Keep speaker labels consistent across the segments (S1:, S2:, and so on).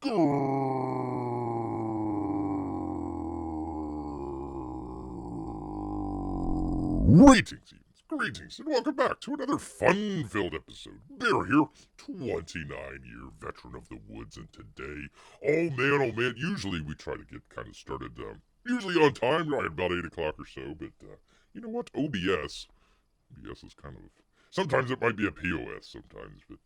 S1: Greetings, and welcome back to another fun-filled episode. Bear here, 29-year veteran of the woods, and today, oh man, usually we try to get kind of started, usually on time, right about 8 o'clock or so, but, you know what, OBS is kind of, sometimes it might be a POS sometimes, but,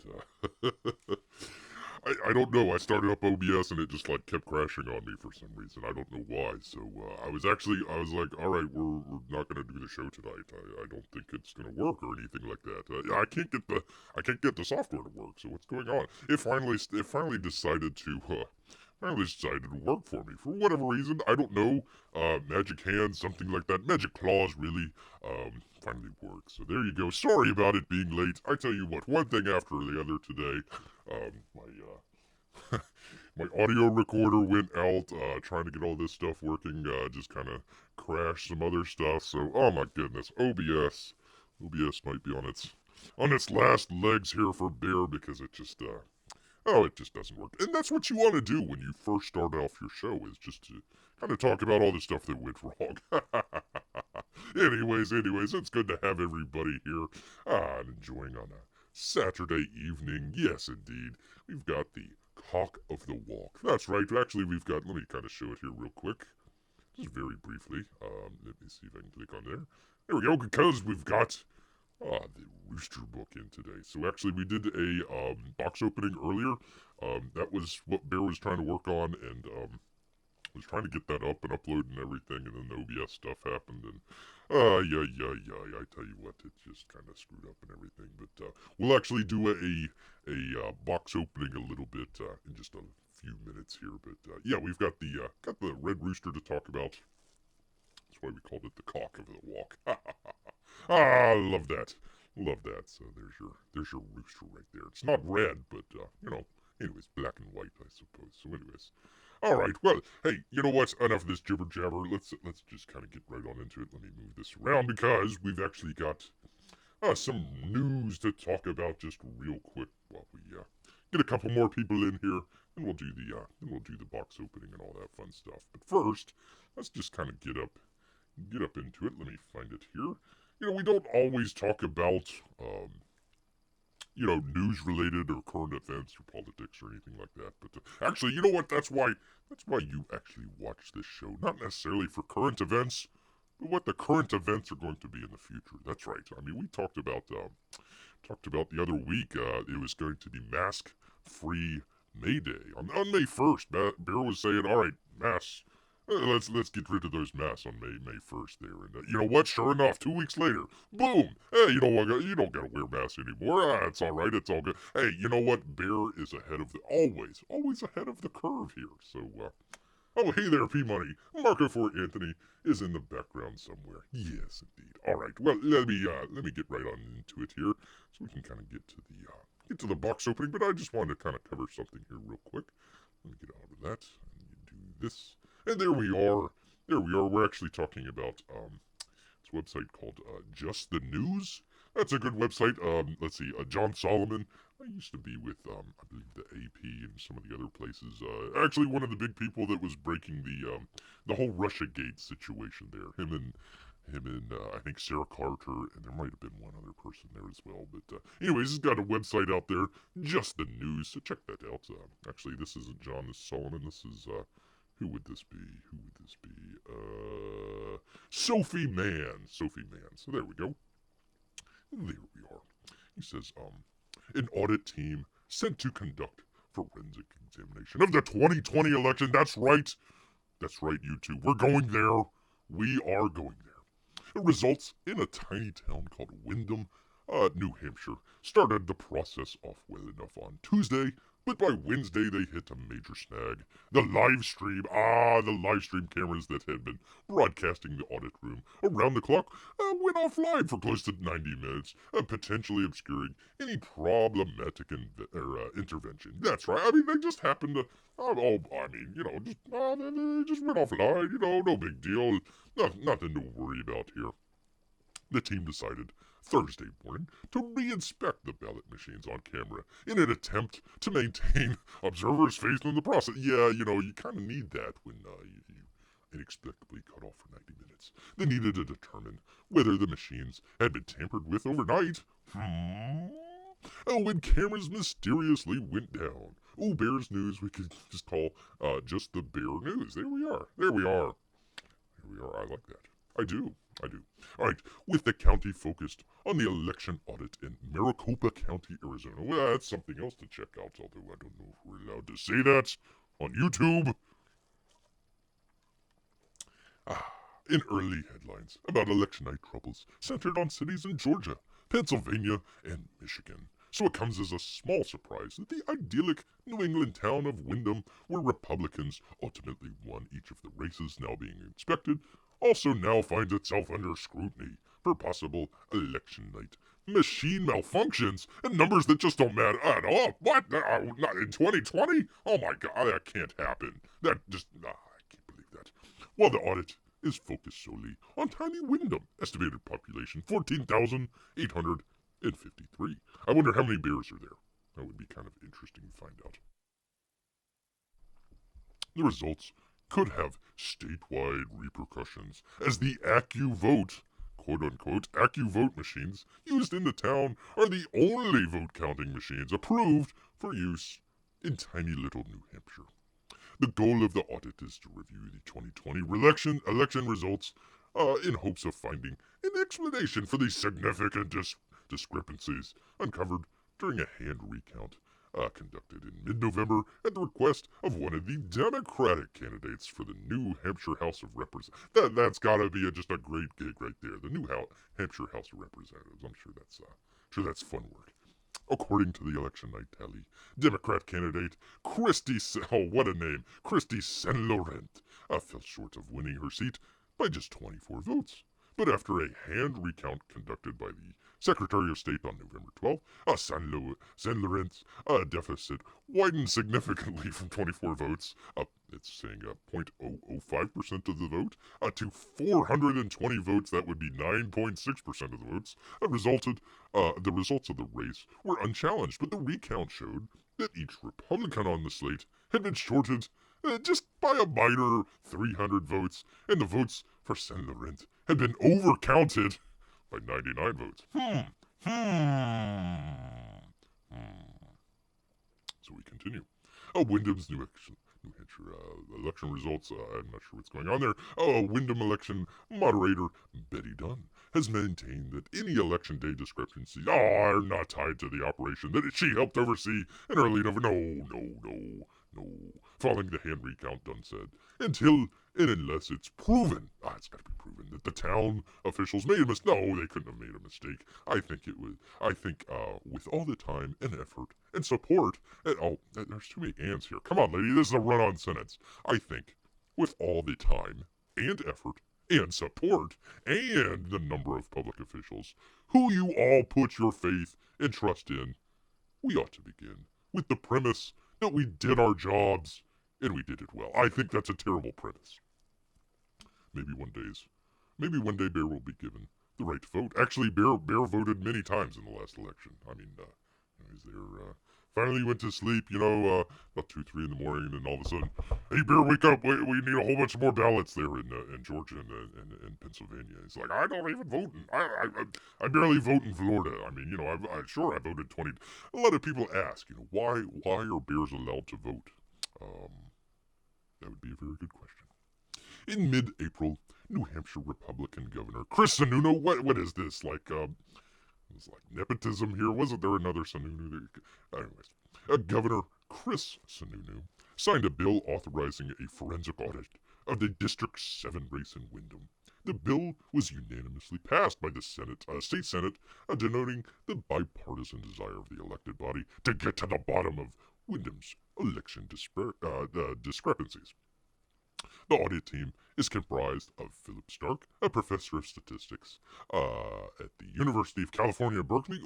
S1: I don't know. I started up OBS and it just like kept crashing on me for some reason. I don't know why. So I was like, all right, we're not gonna do the show tonight. I don't think it's gonna work or anything like that. I can't get the software to work. So what's going on? It finally decided to work for me for whatever reason. I don't know. Magic hands, something like that. Magic claws, really. Finally works. So there you go. Sorry about it being late. I tell you what, one thing after the other today. My audio recorder went out, trying to get all this stuff working, just kind of crashed some other stuff. So, oh my goodness, OBS might be on its last legs here for Bear because it just doesn't work. And that's what you want to do when you first start off your show, is just to kind of talk about all the stuff that went wrong. anyways, it's good to have everybody here, and enjoying on a Saturday evening. Yes, indeed. We've got the cock of the walk. That's right. Actually, let me kind of show it here real quick. Just very briefly. Let me see if I can click on there. There we go, because we've got the Rooster book in today. So actually, we did a box opening earlier. That was what Bear was trying to work on, and was trying to get that up and upload and everything, and then the OBS stuff happened, and I tell you what, it just kind of screwed up and everything. But we'll actually do a box opening a little bit in just a few minutes here. But yeah, we've got the Red Rooster to talk about. That's why we called it the cock of the walk. Love that. So there's your rooster right there. It's not red, but anyways, black and white, I suppose. So anyways. All right, well, hey, you know what? Enough of this jibber jabber. Let's just kind of get right on into it. Let me move this around because we've actually got some news to talk about just real quick while we get a couple more people in here, and we'll do the box opening and all that fun stuff. But first, let's just kind of get up into it. Let me find it here. You know, we don't always talk about news related or current events or politics or anything like that. But actually, you know what? That's why you actually watch this show. Not necessarily for current events, but what the current events are going to be in the future. That's right. I mean, we talked about the other week. It was going to be mask-free May Day on May 1st. Bear was saying, all right, masks. Let's get rid of those masks on May 1st there, and you know what? Sure enough, 2 weeks later, boom! Hey, you know what? You don't gotta wear masks anymore. It's all right. It's all good. Hey, you know what? Bear is ahead of always ahead of the curve here. So, oh, hey there, P Money. Marco for Anthony is in the background somewhere. Yes, indeed. All right. Well, let me get right on into it here, so we can kind of get to the box opening. But I just wanted to kind of cover something here real quick. Let me get out of that and do this. And there we are. We're actually talking about this website called Just the News. That's a good website. Let's see, John Solomon. I used to be with, I believe, the AP and some of the other places. Actually, one of the big people that was breaking the whole RussiaGate situation there. Him and I think Sarah Carter, and there might have been one other person there as well. But anyways, he's got a website out there, Just the News. So check that out. Actually, this isn't John Solomon. This is who would this be? Sophie Mann. So there we go. There we are. He says, an audit team sent to conduct forensic examination of the 2020 election. That's right, you two. We're going there. We are going there. It results in a tiny town called Windham, New Hampshire. Started the process off well enough on Tuesday, but by Wednesday they hit a major snag. The live stream cameras that had been broadcasting the audit room around the clock went offline for close to 90 minutes, potentially obscuring any problematic intervention. That's right. I mean, they just happened to, they just went offline, no big deal. Nothing to worry about here. The team decided Thursday morning to re-inspect the ballot machines on camera in an attempt to maintain observers' faith in the process. Yeah, you kind of need that when you inexplicably cut off for 90 minutes. They needed to determine whether the machines had been tampered with overnight. When cameras mysteriously went down. Oh, Bears News, we could just call just the Bear News. There we are. There we are. There we are. I like that. I do. All right, with the county focused on the election audit in Maricopa County, Arizona. Well, that's something else to check out, although I don't know if we're allowed to say that on YouTube. In early headlines about election night troubles centered on cities in Georgia, Pennsylvania, and Michigan. So it comes as a small surprise that the idyllic New England town of Windham, where Republicans ultimately won each of the races now being inspected, also now finds itself under scrutiny for possible election night machine malfunctions and numbers that just don't matter at all. What? Not in 2020? Oh my god, that can't happen. I can't believe that. While the audit is focused solely on tiny Windham, estimated population 14,853. I wonder how many bears are there. That would be kind of interesting to find out. The results could have statewide repercussions, as the AccuVote, quote-unquote, AccuVote machines used in the town are the only vote-counting machines approved for use in tiny little New Hampshire. The goal of the audit is to review the 2020 election results in hopes of finding an explanation for the significant discrepancies uncovered during a hand recount conducted in mid-November at the request of one of the Democratic candidates for the New Hampshire House of Representatives. That's got to be just a great gig right there. The New Hampshire House of Representatives. I'm sure that's fun work. According to the election night tally, Democrat candidate Christy St. Laurent fell short of winning her seat by just 24 votes. But after a hand recount conducted by the Secretary of State on November 12th, St. Laurent's deficit widened significantly from 24 votes, it's saying 0.005% of the vote, to 420 votes. That would be 9.6% of the votes. The results of the race were unchallenged, but the recount showed that each Republican on the slate had been shorted just by a minor 300 votes, and the votes for St. Laurent had been overcounted by 99 votes. So we continue. Wyndham's New Hampshire election results. I'm not sure what's going on there. Wyndham election moderator Betty Dunn has maintained that any election day discrepancies are not tied to the operation that she helped oversee in early November. No. Following the hand recount, Dunn said, until and unless it's proven, it's got to be proven that the town officials made a mistake. No, they couldn't have made a mistake. I think with all the time and effort and support, there's too many ands here. Come on, lady, this is a run-on sentence. I think with all the time and effort and support and the number of public officials who you all put your faith and trust in, we ought to begin with the premise that we did our jobs and we did it well. I think that's a terrible premise. Maybe one day Bear will be given the right to vote. Actually, Bear voted many times in the last election. I mean, he's there. Finally went to sleep, about 2, 3 in the morning, and all of a sudden, hey, Bear, wake up. We need a whole bunch more ballots there in Georgia and Pennsylvania. He's like, I don't even vote. I barely vote in Florida. I mean, I voted 20. A lot of people ask, why are bears allowed to vote? That would be a very good question. In mid-April, New Hampshire Republican Governor Chris Sununu, what is this? It's like nepotism here. Wasn't there another Sununu? Anyways, Governor Chris Sununu signed a bill authorizing a forensic audit of the District 7 race in Windham. The bill was unanimously passed by the state Senate, denoting the bipartisan desire of the elected body to get to the bottom of Windham's election discrepancies. The audit team is comprised of Philip Stark, a professor of statistics at the University of California, Berkeley.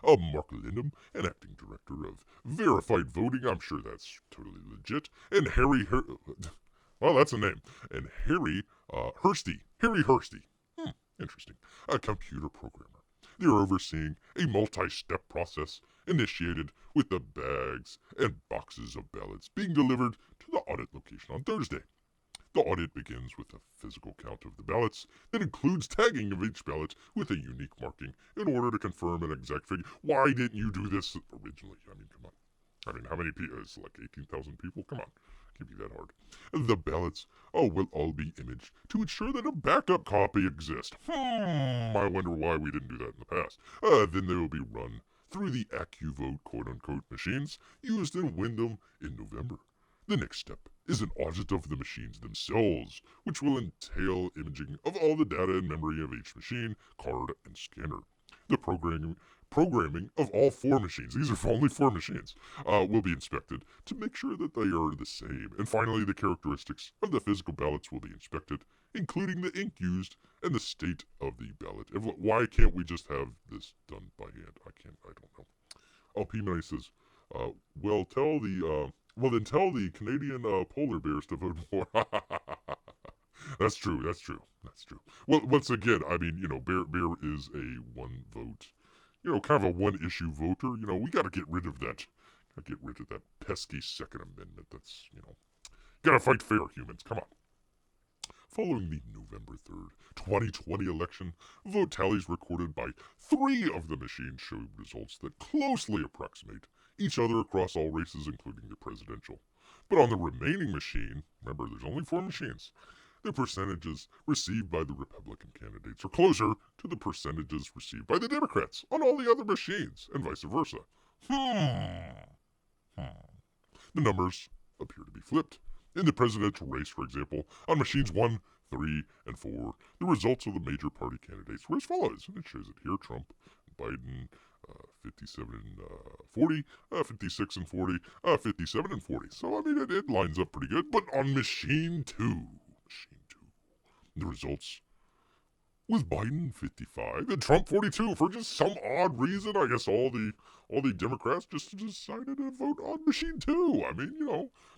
S1: Mark Lindham, an acting director of verified voting. I'm sure that's totally legit. And that's a name. And Harry Hursty. Interesting. A computer programmer. They are overseeing a multi-step process initiated with the bags and boxes of ballots being delivered to the audit location on Thursday. The audit begins with a physical count of the ballots that includes tagging of each ballot with a unique marking in order to confirm an exact figure. Why didn't you do this originally? I mean, come on. I mean, how many people? It's like 18,000 people? Come on. Can't be that hard. The ballots, will all be imaged to ensure that a backup copy exists. I wonder why we didn't do that in the past. Then they will be run through the AccuVote quote-unquote machines used in Wyndham in November. The next step is an audit of the machines themselves, which will entail imaging of all the data and memory of each machine, card, and scanner. The programming of all 4 machines, these are only 4 machines, will be inspected to make sure that they are the same. And finally, the characteristics of the physical ballots will be inspected, including the ink used and the state of the ballot. Why can't we just have this done by hand? I don't know. P. Money says, then tell the Canadian polar bears to vote more. That's true. Well, once again, I mean, Bear is a one vote, kind of a one issue voter. We got to get rid of that. Got to get rid of that pesky Second Amendment. That's, gotta fight fair, humans. Come on. Following the November 3rd, 2020 election, vote tallies recorded by 3 of the machines showed results that closely approximate each other across all races, including the presidential. But on the remaining machine, remember there's only 4 machines, the percentages received by the Republican candidates are closer to the percentages received by the Democrats on all the other machines, and vice versa. The numbers appear to be flipped. In the presidential race, for example, on machines 1, 3, and 4, the results of the major party candidates were as follows. And it shows it here. Trump, Biden, 57 and 40, 56 and 40, 57 and 40. So, I mean, it lines up pretty good. But on machine 2, the results with Biden 55 and Trump 42 for just some odd reason. I guess all the Democrats just decided to vote on machine 2. I mean,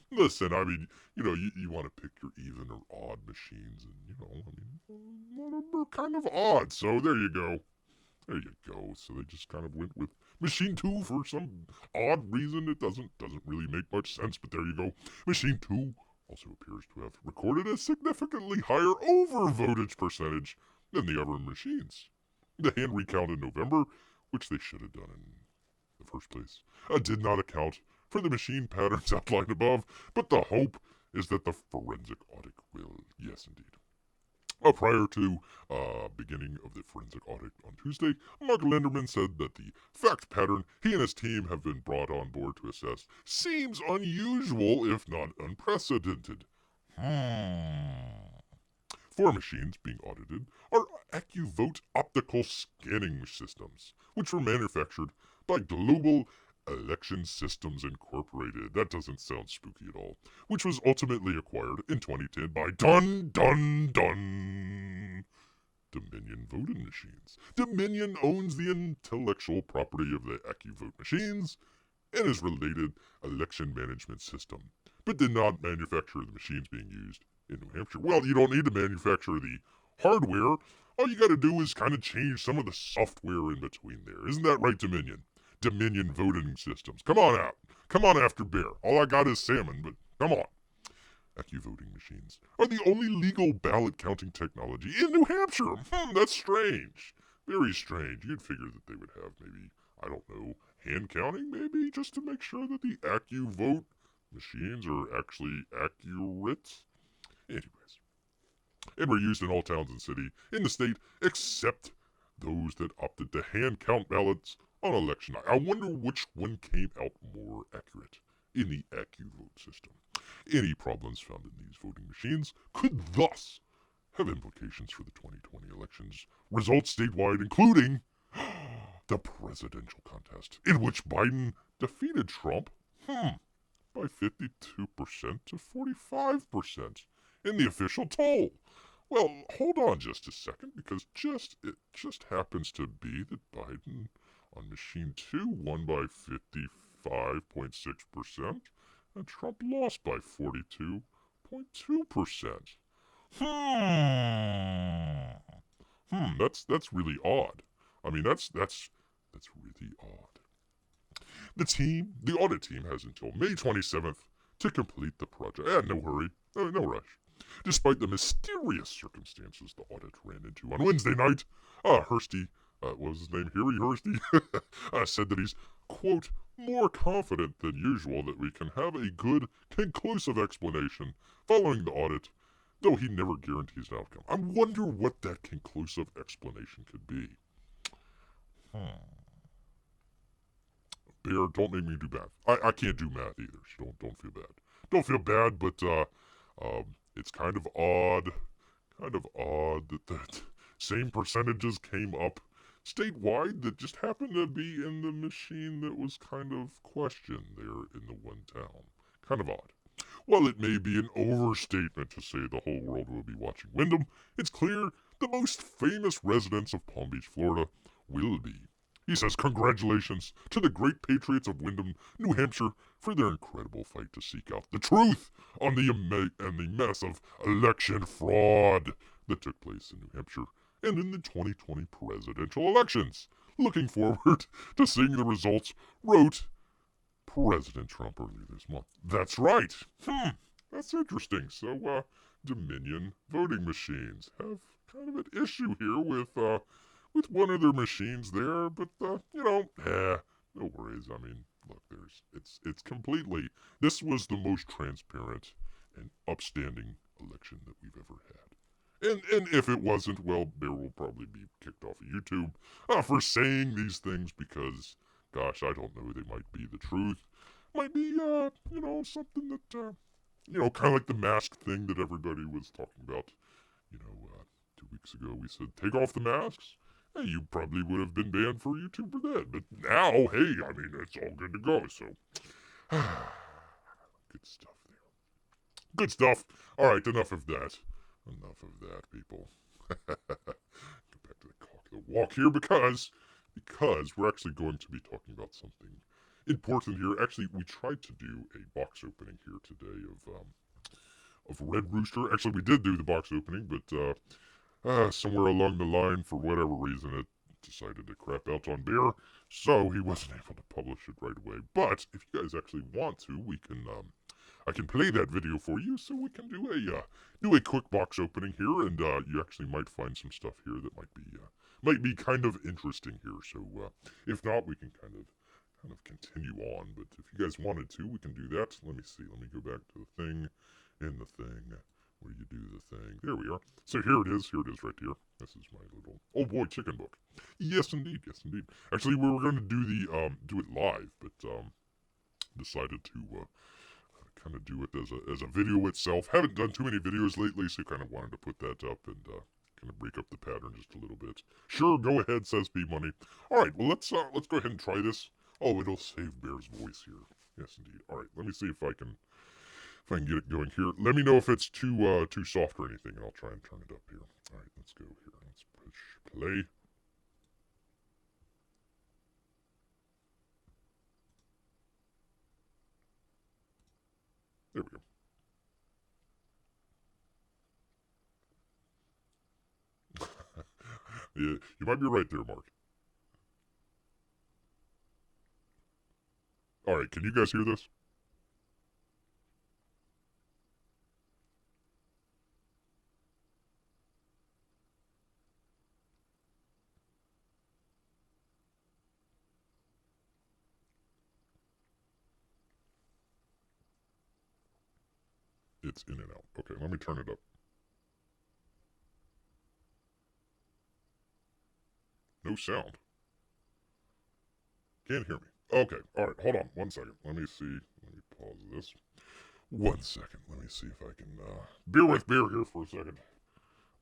S1: listen, I mean, you want to pick your even or odd machines, and, I mean, a lot of them are kind of odd, so there you go. So they just kind of went with machine 2 for some odd reason. It doesn't really make much sense, but there you go. Machine 2 also appears to have recorded a significantly higher overvotage percentage than the other machines. The hand recount in November, which they should have done in the first place, did not account for the machine patterns outlined above, but the hope is that the forensic audit will. Yes, indeed. Prior to beginning of the forensic audit on Tuesday, Mark Linderman said that the fact pattern he and his team have been brought on board to assess seems unusual, if not unprecedented. 4 machines being audited are AccuVote optical scanning systems, which were manufactured by Global Election Systems Incorporated. That doesn't sound spooky at all. Which was ultimately acquired in 2010 by Dominion Voting Machines. Dominion owns the intellectual property of the AccuVote machines and its related election management system, but did not manufacture the machines being used in New Hampshire. Well, you don't need to manufacture the hardware. All you got to do is kind of change some of the software in between there. Isn't that right, Dominion? Dominion Voting Systems. Come on out. Come on after Bear. All I got is salmon, but come on. AccuVoting machines are the only legal ballot counting technology in New Hampshire. That's strange. Very strange. You'd figure that they would have maybe, I don't know, hand counting maybe, just to make sure that the AccuVote machines are actually accurate. Anyways. And were used in all towns and cities in the state except those that opted to hand count ballots on election night. I wonder which one came out more accurate in the AccuVote system. Any problems found in these voting machines could thus have implications for the 2020 elections results statewide, including the presidential contest, in which Biden defeated Trump by 52% to 45% in the official toll. Well, hold on just a second, because it just happens to be that Biden on machine 2 won by 55.6%, and Trump lost by 42.2%. That's really odd. I mean, that's really odd. The audit team has until May 27th to complete the project. No hurry, no rush. Despite the mysterious circumstances the audit ran into on Wednesday night, Hursty, what was his name? Harry Hursty, said that he's, quote, more confident than usual that we can have a good, conclusive explanation following the audit, though he never guarantees an outcome. I wonder what that conclusive explanation could be. Bear, don't make me do math. I can't do math either, so don't feel bad. Don't feel bad, but it's kind of odd that the same percentages came up statewide that just happened to be in the machine that was kind of questioned there in the one town. Kind of odd. While it may be an overstatement to say the whole world will be watching Wyndham, it's clear the most famous residents of Palm Beach, Florida, will be. He says congratulations to the great patriots of Wyndham, New Hampshire, for their incredible fight to seek out the truth on the mess of election fraud that took place in New Hampshire and in the 2020 presidential elections. Looking forward to seeing the results, wrote President Trump earlier this month. That's right. That's interesting. So, Dominion voting machines have kind of an issue here with one of their machines there, but no worries. I mean, look, it's completely. This was the most transparent and upstanding election that we've ever had. And if it wasn't, well, Bear will probably be kicked off of YouTube for saying these things because, gosh, I don't know, they might be the truth. Might be, something that, kind of like the mask thing that everybody was talking about. 2 weeks ago we said, take off the masks. Hey, you probably would have been banned for YouTube for that. But now, hey, I mean, it's all good to go, so. Good stuff there. Good stuff. All right, enough of that. Enough of that, people. Go back to the cock the walk here because we're actually going to be talking about something important here. Actually, we tried to do a box opening here today of Red Rooster. Actually, we did do the box opening, but somewhere along the line, for whatever reason, it decided to crap out on Bear, so he wasn't able to publish it right away. But if you guys actually want to, we can I can play that video for you, so we can do a quick box opening here, and you actually might find some stuff here that might be kind of interesting here. So if not, we can kind of continue on. But if you guys wanted to, we can do that. Let me see. Let me go back to the thing. In the thing, where you do the thing. There we are. So here it is. Here it is right here. This is my little oh boy chicken book. Yes indeed. Yes indeed. Actually, we were going to do the do it live, but decided to kind of do it as a video itself. Haven't done too many videos lately, so kind of wanted to put that up and kind of break up the pattern just a little bit. Sure, go ahead, says B Money. All right, well let's go ahead and try this. Oh, it'll save Bear's voice here. Yes indeed. All right, let me see if I can get it going here. Let me know if it's too soft or anything, and I'll try and turn it up here. All right, let's go here. Let's push play. There we go. Yeah, you might be right there, Mark. All right, can you guys hear this? It's in and out. Okay, let me turn it up. No sound. Can't hear me. Okay, alright, hold on 1 second. Let me see. Let me pause this. 1 second. Let me see if I can bear with Bear here for a second.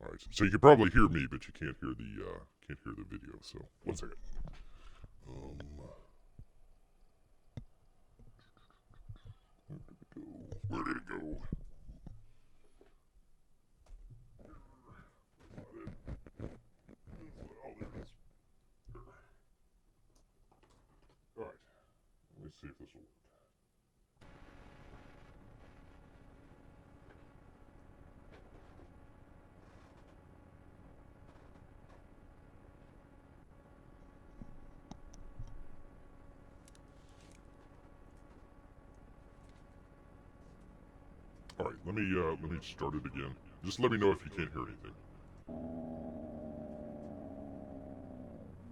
S1: Alright, so you can probably hear me, but you can't hear the video, so 1 second. Where did it go? Alright, let me see if this will work. Alright, let me start it again. Just let me know if you can't hear anything.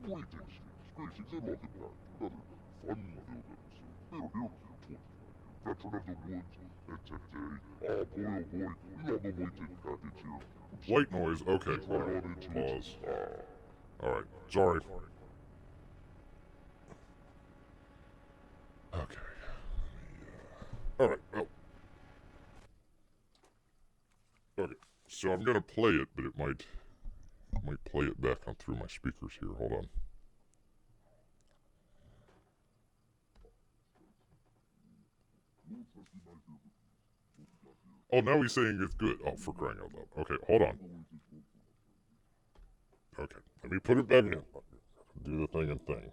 S2: Greetings, greetings, and welcome back to another fun-filled episode. We are here with your 20 veteran of the woods, and today, oh boy, we got the white package here.
S1: White noise, okay.
S2: Let's right on into
S1: Pause.
S2: it.
S1: Alright, sorry. Okay. Alright, well. Okay, so I'm gonna play it, but it might play it back on through my speakers here. Hold on. Oh, now he's saying it's good. Oh, for crying out loud. Okay, hold on. Okay, let me put it back in. Do the thing and thing.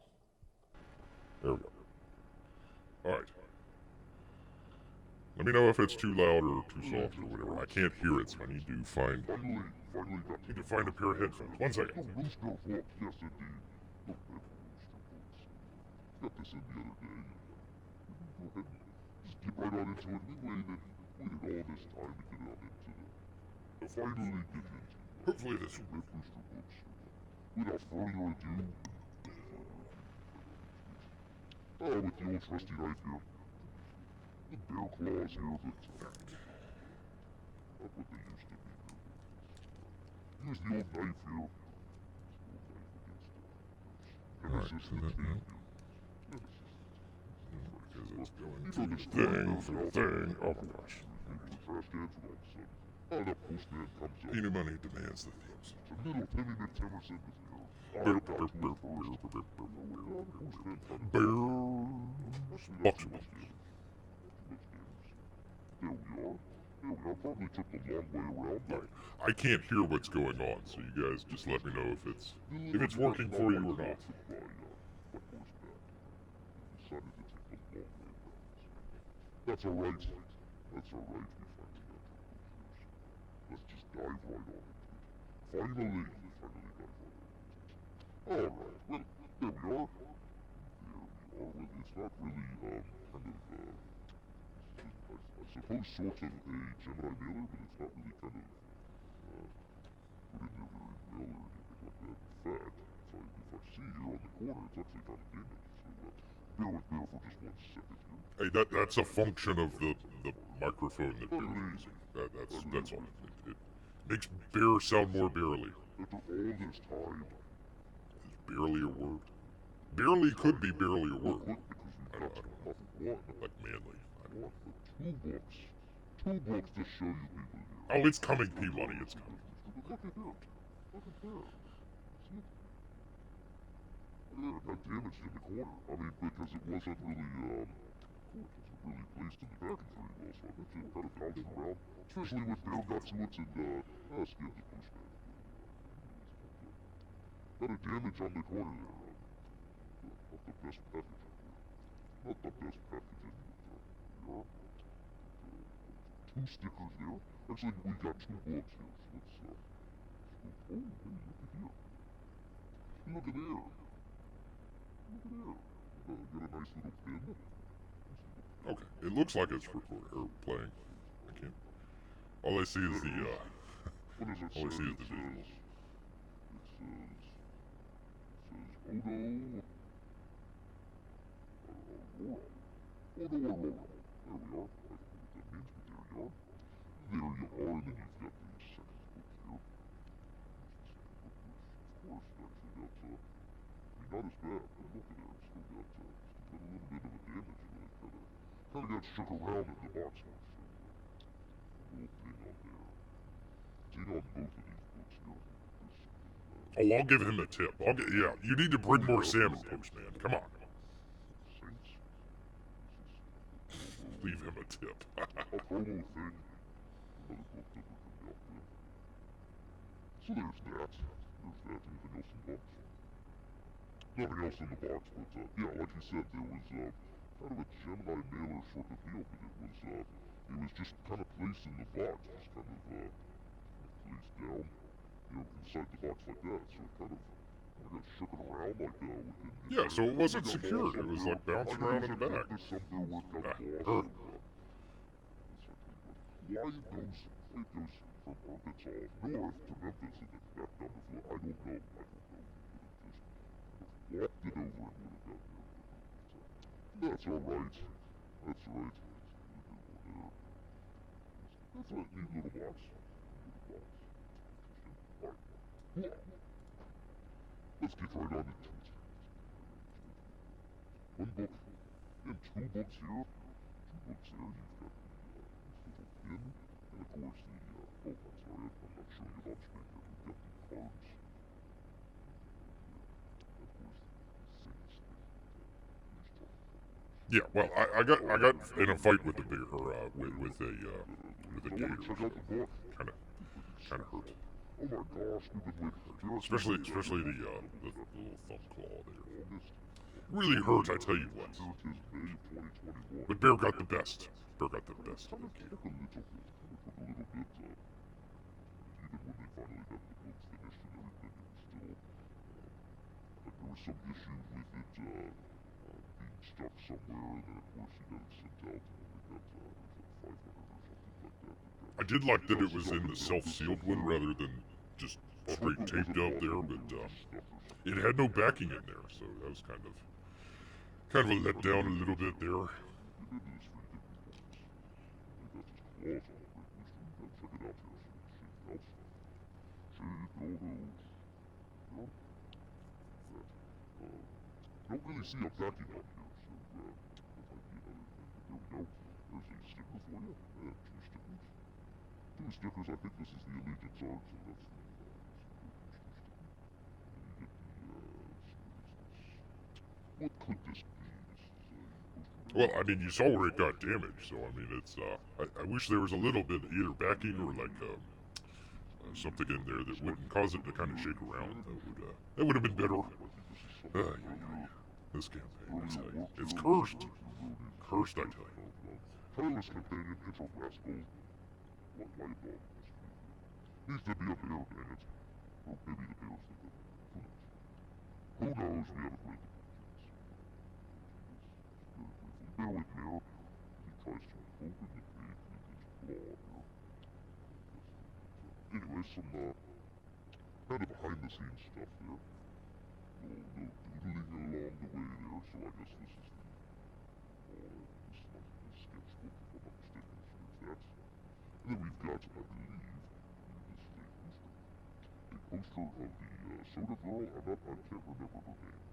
S1: There we go. Alright. Let me know if it's too loud or too soft or whatever. I can't hear it, so I need to find a pair of headphones. 1 second.
S2: Rooster Box, yes indeed. Look, Rooster Box. Got this in the other day. Go ahead and just get right on into it. We waited all this time to get out into the finally get into
S1: Hopefully this will
S2: Red Rooster Box. Without further ado, with the old trusty knife here. The bear claws here, but not what they used to be. Use the old knife here.
S1: Alright, so that now. Because it's going to the thing. Oh my gosh.
S2: Trash cans and all of a sudden, the postman comes up.
S1: Any money demands the thieves.
S2: It's a little Timmy McTimerson with
S1: Bear Box Open.
S2: There we are. Probably took the long way around.
S1: Alright, I can't hear what's going on, so you guys just let me know if it's working for you or not.
S2: That's alright. That's alright. Let's just dive right on into it. Finally dive right on into it. Alright, well, there we are. Well, it's not really, I suppose sort of a Gemini mailer, but it's not really kind of, put in there very well or anything like that. In fact, if I see here on the corner, it's actually kind of damaged, so, bear with me for just 1 second here.
S1: Hey, that's a function of the microphone that Bear is using. That's all. It makes Bear sound more bearly.
S2: After all this time,
S1: Is barely a word? Barely could be barely a word. I don't know. Like manly. I don't know.
S2: Two books to show you people here.
S1: Oh, it's coming, P-Money, it's coming.
S2: Look at there. Look at there. See it? Look at that damage in the corner. I mean, because it wasn't really, placed in the package very well, so I bet you it kind of bounced around. Especially with Bear got to it and, scared the postman. Got a damage on the corner there. Not the best packaging here. Not the best packaging, but, there we are. 2 stickers there. Actually, we got 2 books here, so let's, oh, hey, look at here. Look at there. Look at there. Got a nice little pin.
S1: Okay, it looks like it's recording, or playing. I can't. All I see is the,
S2: What does it say?
S1: all I see is the
S2: It
S1: visuals.
S2: says Odo Aurora. Odo Aurora. There we are. I don't know what that means, but there you are. There you are, and then you've got the second book here. Of course, actually got, I mean, not as bad, but look at there. Still got a little bit of a damage in it. Kind of got shook around in the box once. So, a little ding on there. Ding on both of these books here.
S1: Oh, I'll give him a tip. Yeah, you need to bring more salmon, postman. Come on.
S2: Saints.
S1: Leave him a tip.
S2: A promo thing. Another book that we're coming out with. So there's that. Anything else in the box? Nothing else in the box, but, yeah, like you said, there was, kind of a Gemini mailer sort of deal, but it was just kind of placed in the box, just kind of, placed down, inside the box like that, so it kind of, I got shook it around like, within...
S1: Yeah, so it wasn't secured. It was like bouncing around in the back.
S2: There's something worked out
S1: Hurt.
S2: why it goes from Arkansas north to Memphis and then back down to Florida, I don't know. We could have just walked it over and would have gotten there. That's alright. That's right. That's a neat little box. Alright. Let's get right on into it. One book and two books here. Two books there. You've got the little pin, and of course the, oh, I'm sorry, I'm not showing it on screen here. We've got the cards. And of course, the things that he's talking about.
S1: Yeah, well, I got in a fight with a bear, or with a gator. Kind of hurt.
S2: Oh my gosh, we've been waiting for just
S1: Especially the little thumb claw there. Really hurt, I tell you what. But Bear got the best. Bear got the best of the gator.
S2: Even when they finally got the books finished and everything, it was still, like there was some issue with it being stuck somewhere, and then of course he got it sent out, and we got, it was like 500 or something like that.
S1: I did like that it was in the self-sealed one rather than just straight taped up there, but it had no backing in there, so that was kind of a letdown a little bit there.
S2: Don't really see a backing on here, so that might be another thing. But there we go. There's a sticker for you, and two stickers. Two stickers. I think this is the Allegiance art, so that's the what could this be?
S1: Well, I mean, you saw where it got damaged, so I mean, it's I wish there was a little bit either backing or like something in there that wouldn't cause it to kind of shake around. That would have been better. This campaign, I tell you, it's cursed. Cursed, I tell you.
S2: Tireless companion, intro rascal. What light bulb? Needs to be a bear, dang it. Or maybe the bear's the good. Who knows? We haven't read the books. Bear with me. He tries to open the page with his claw here. Anyway, some kind of behind the scenes stuff there. No doodling along the way there, so I guess this is the sketchbook, if I'm not mistaken, so there's that. And then we've got, I believe, this is a poster of the soda girl. I can't remember her name.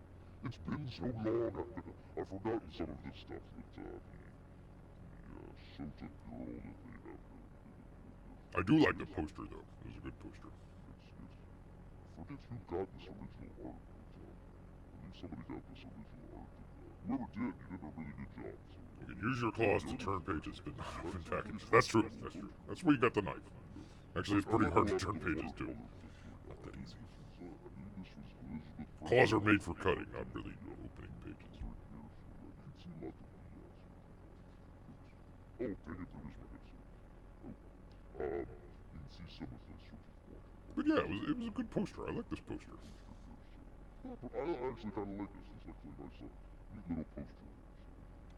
S2: It's been so long, I've forgotten some of this stuff that the soda girl that they have there.
S1: I do like the poster, though. It was a good poster.
S2: I forget who got this original art. Somebody got this original art, and whoever did, you did a really good job. So,
S1: You can use your claws to turn pages, but not open packages. That's true. That's true. That's where you got the knife. Actually, it's pretty hard to turn pages too. Not that easy. Claws are made for cutting, not really opening pages.
S2: Oh, dang it, there is my headset. Oh, you can see some of the sort of.
S1: But yeah, it was a good poster. I like this poster.
S2: I actually kind of like this. It's actually a nice, neat little poster.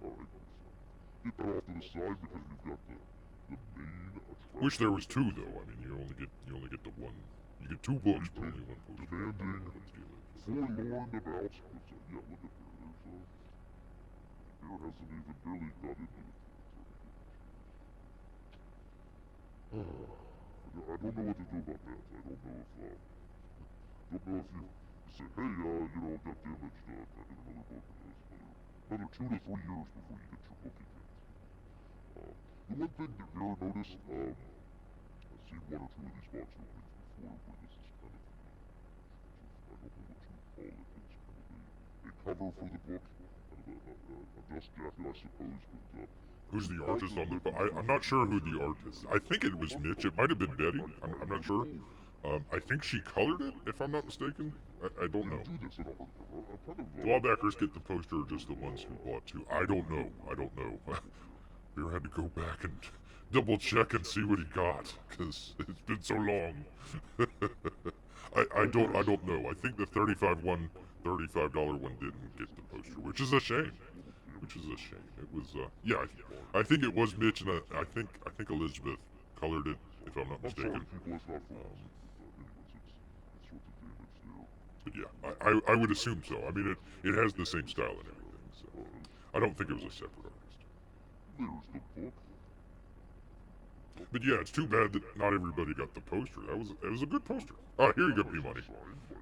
S2: Alright, get that off to the side because we've got the main attraction.
S1: Wish there was two though. I mean, you only get the one. You get two books, but only one poster.
S2: Demanding, forlorn about. But yeah, look at there. There's the bear hasn't even barely got into it. I don't know what to do about that. I don't know if you say, hey, got damaged, can I get another book? Another 2 to 3 years before you get your book again. The one thing that Bear noticed, I've seen 1 or 2 of these box openings before where this is kind of, I don't know what you would call it, it's kind of a cover for the book, kind of a dust jacket, I suppose, but,
S1: Who's the artist on the book? I'm not sure who the artist is. I think it was Mitch. It might have been Betty. I'm not sure. I think she colored it, if I'm not mistaken. I don't know. Drawbackers get the poster, or just the ones who bought two. I don't know. Bear had to go back and double check and see what he got, because it's been so long. I don't know. I think the $35 one didn't get the poster, which is a shame. It was, yeah, I think it was Mitch, and I think Elizabeth colored it, if I'm not
S2: I'm sorry,
S1: mistaken.
S2: people, it's not focused. Anyways, it's sort of damage there.
S1: But yeah, I would assume so. I mean, it has the same style and everything, so I don't think it was a separate artist.
S2: There's the book.
S1: But yeah, it's too bad that not everybody got the poster. It was a good poster. Oh, here you go, P-Money.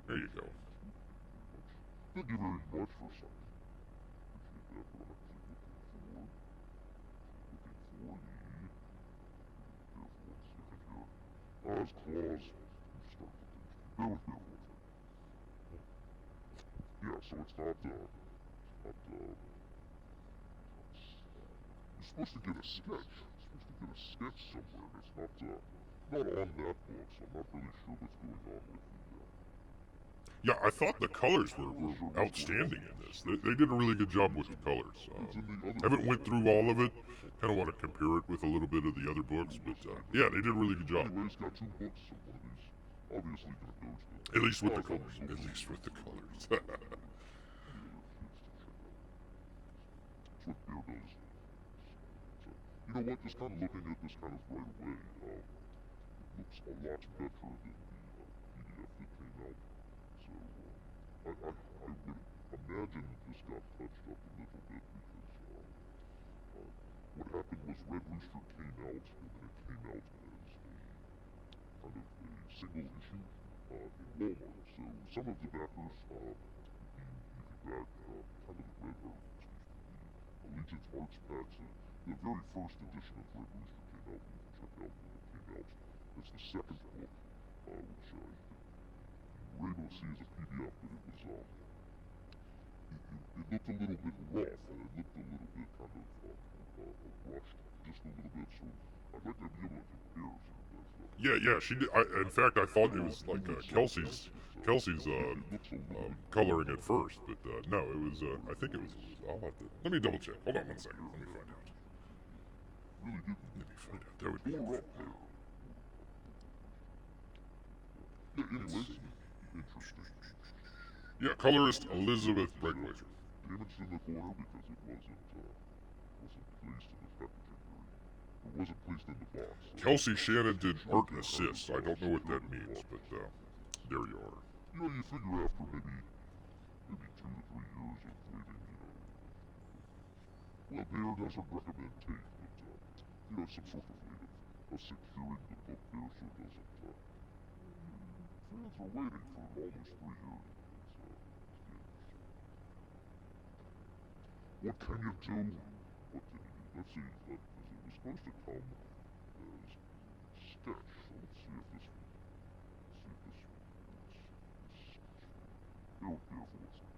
S1: There you go.
S2: Thank you very much for signing. Appreciate that, but I'm actually looking for... Looking for the... His claws. Bear with me one second. Yeah, so it's not, you're supposed to get a sketch. You're supposed to get a sketch somewhere, and it's not on that book, so I'm not really sure what's going on with the,
S1: Yeah, I thought the colors were outstanding in this. They did a really good job with the colors. Haven't went through all of it. Kind of want to compare it with a little bit of the other books, but yeah, they did a really good job.
S2: Anyways, got 2 books, so one of these obviously gonna go to the...
S1: At least with the colors. At least with the colors.
S2: That's what Bear does. So, you know what, just kind of looking at this kind of right away, it looks a lot better than the PDF that came out. So, I would imagine this got touched up a little bit because, what happened was Red Rooster came out, and then it came out as a kind of a single issue in Walmart. So some of the backers, you can back kind of the Red, or excuse me, the Allegiance Arts packs. The very first edition of Red Rooster came out. You can check out when it came out. It's the second book, which you were able to see as a PDF, but it was it looked a little bit rough, and it looked a little bit kind of rushed, just a little bit. So I'd like to be able to compare some of that stuff.
S1: Yeah, she did. In fact, I thought it was like Kelsey's coloring at first, but no, it was. I think it was. I'll have to. Let me double check. Hold on one second. Let me find out.
S2: Really didn't.
S1: Let me find out. That would be.
S2: More up there. Yeah, anyways, interesting.
S1: Yeah, colorist Elizabeth Breakwater.
S2: Damaged in the corner because it wasn't placed in the packaging very... It wasn't placed in the box. So
S1: Kelsey Shannon did art assist. I don't know what that means, but there you are.
S2: you know, you figure after maybe 2 to 3 years of waiting, well, Bear doesn't recommend tape, but, some sort of way of securing the book there so it doesn't, fans are waiting for almost 3 years. What can you do? What can you do? Let's see, it was supposed to come as sketch, so let's see if this one, Bear for a second. As it gets out.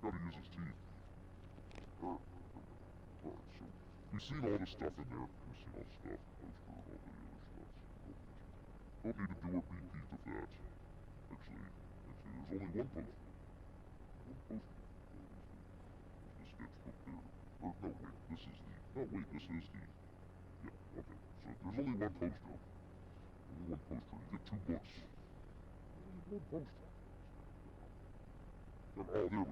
S2: Gotta use his teeth. Alright, so, we've seen all the stuff in there. We've seen all the stuff, poster, all the other stuff. Don't need to do a repeat of that. Actually, there's only one poster. The sketchbook there. Or, no, wait, this is the... No, wait, this is the... Yeah, okay. So, there's only one poster. Only one poster. You get 2 books. Only one poster. And, oh, there we go.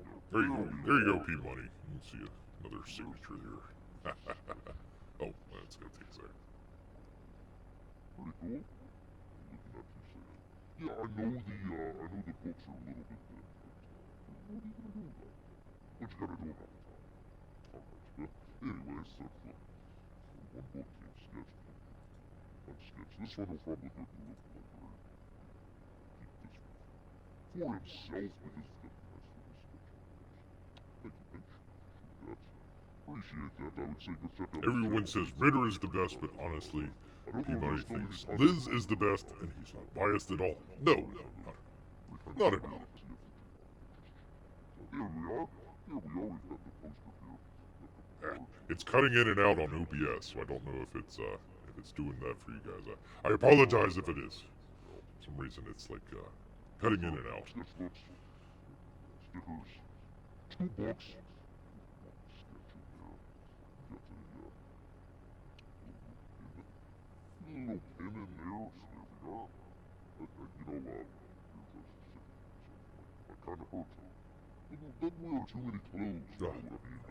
S1: There you go, P-Money. You can see another signature there. Oh, that's gonna take a second.
S2: Pretty cool. Looking at you saying... Yeah, I know the books are a little bit thin, but, what are you gonna do about it? What you gotta do about it? Alright, anyways, that's one book came sketched. Unsketched. This one will probably go to the local library. Keep this one. For himself, because it's got a nice little sketch on it. Thank you. Appreciate that. I would say go check out...
S1: Everyone says Ritter is the best, but honestly, P-Money thinks Liz is the best, and he's not biased at all. No, not at all.
S2: There we are. We've got the poster here.
S1: It's cutting in and out on OBS, so I don't know if it's doing that for you guys. I apologize if it is. For some reason, it's like cutting in and out.
S2: Sketchbooks, stickers, 2 books. Little pin in there, so there we are. I kind of hurt. Don't wear too many clothes, you know what I mean?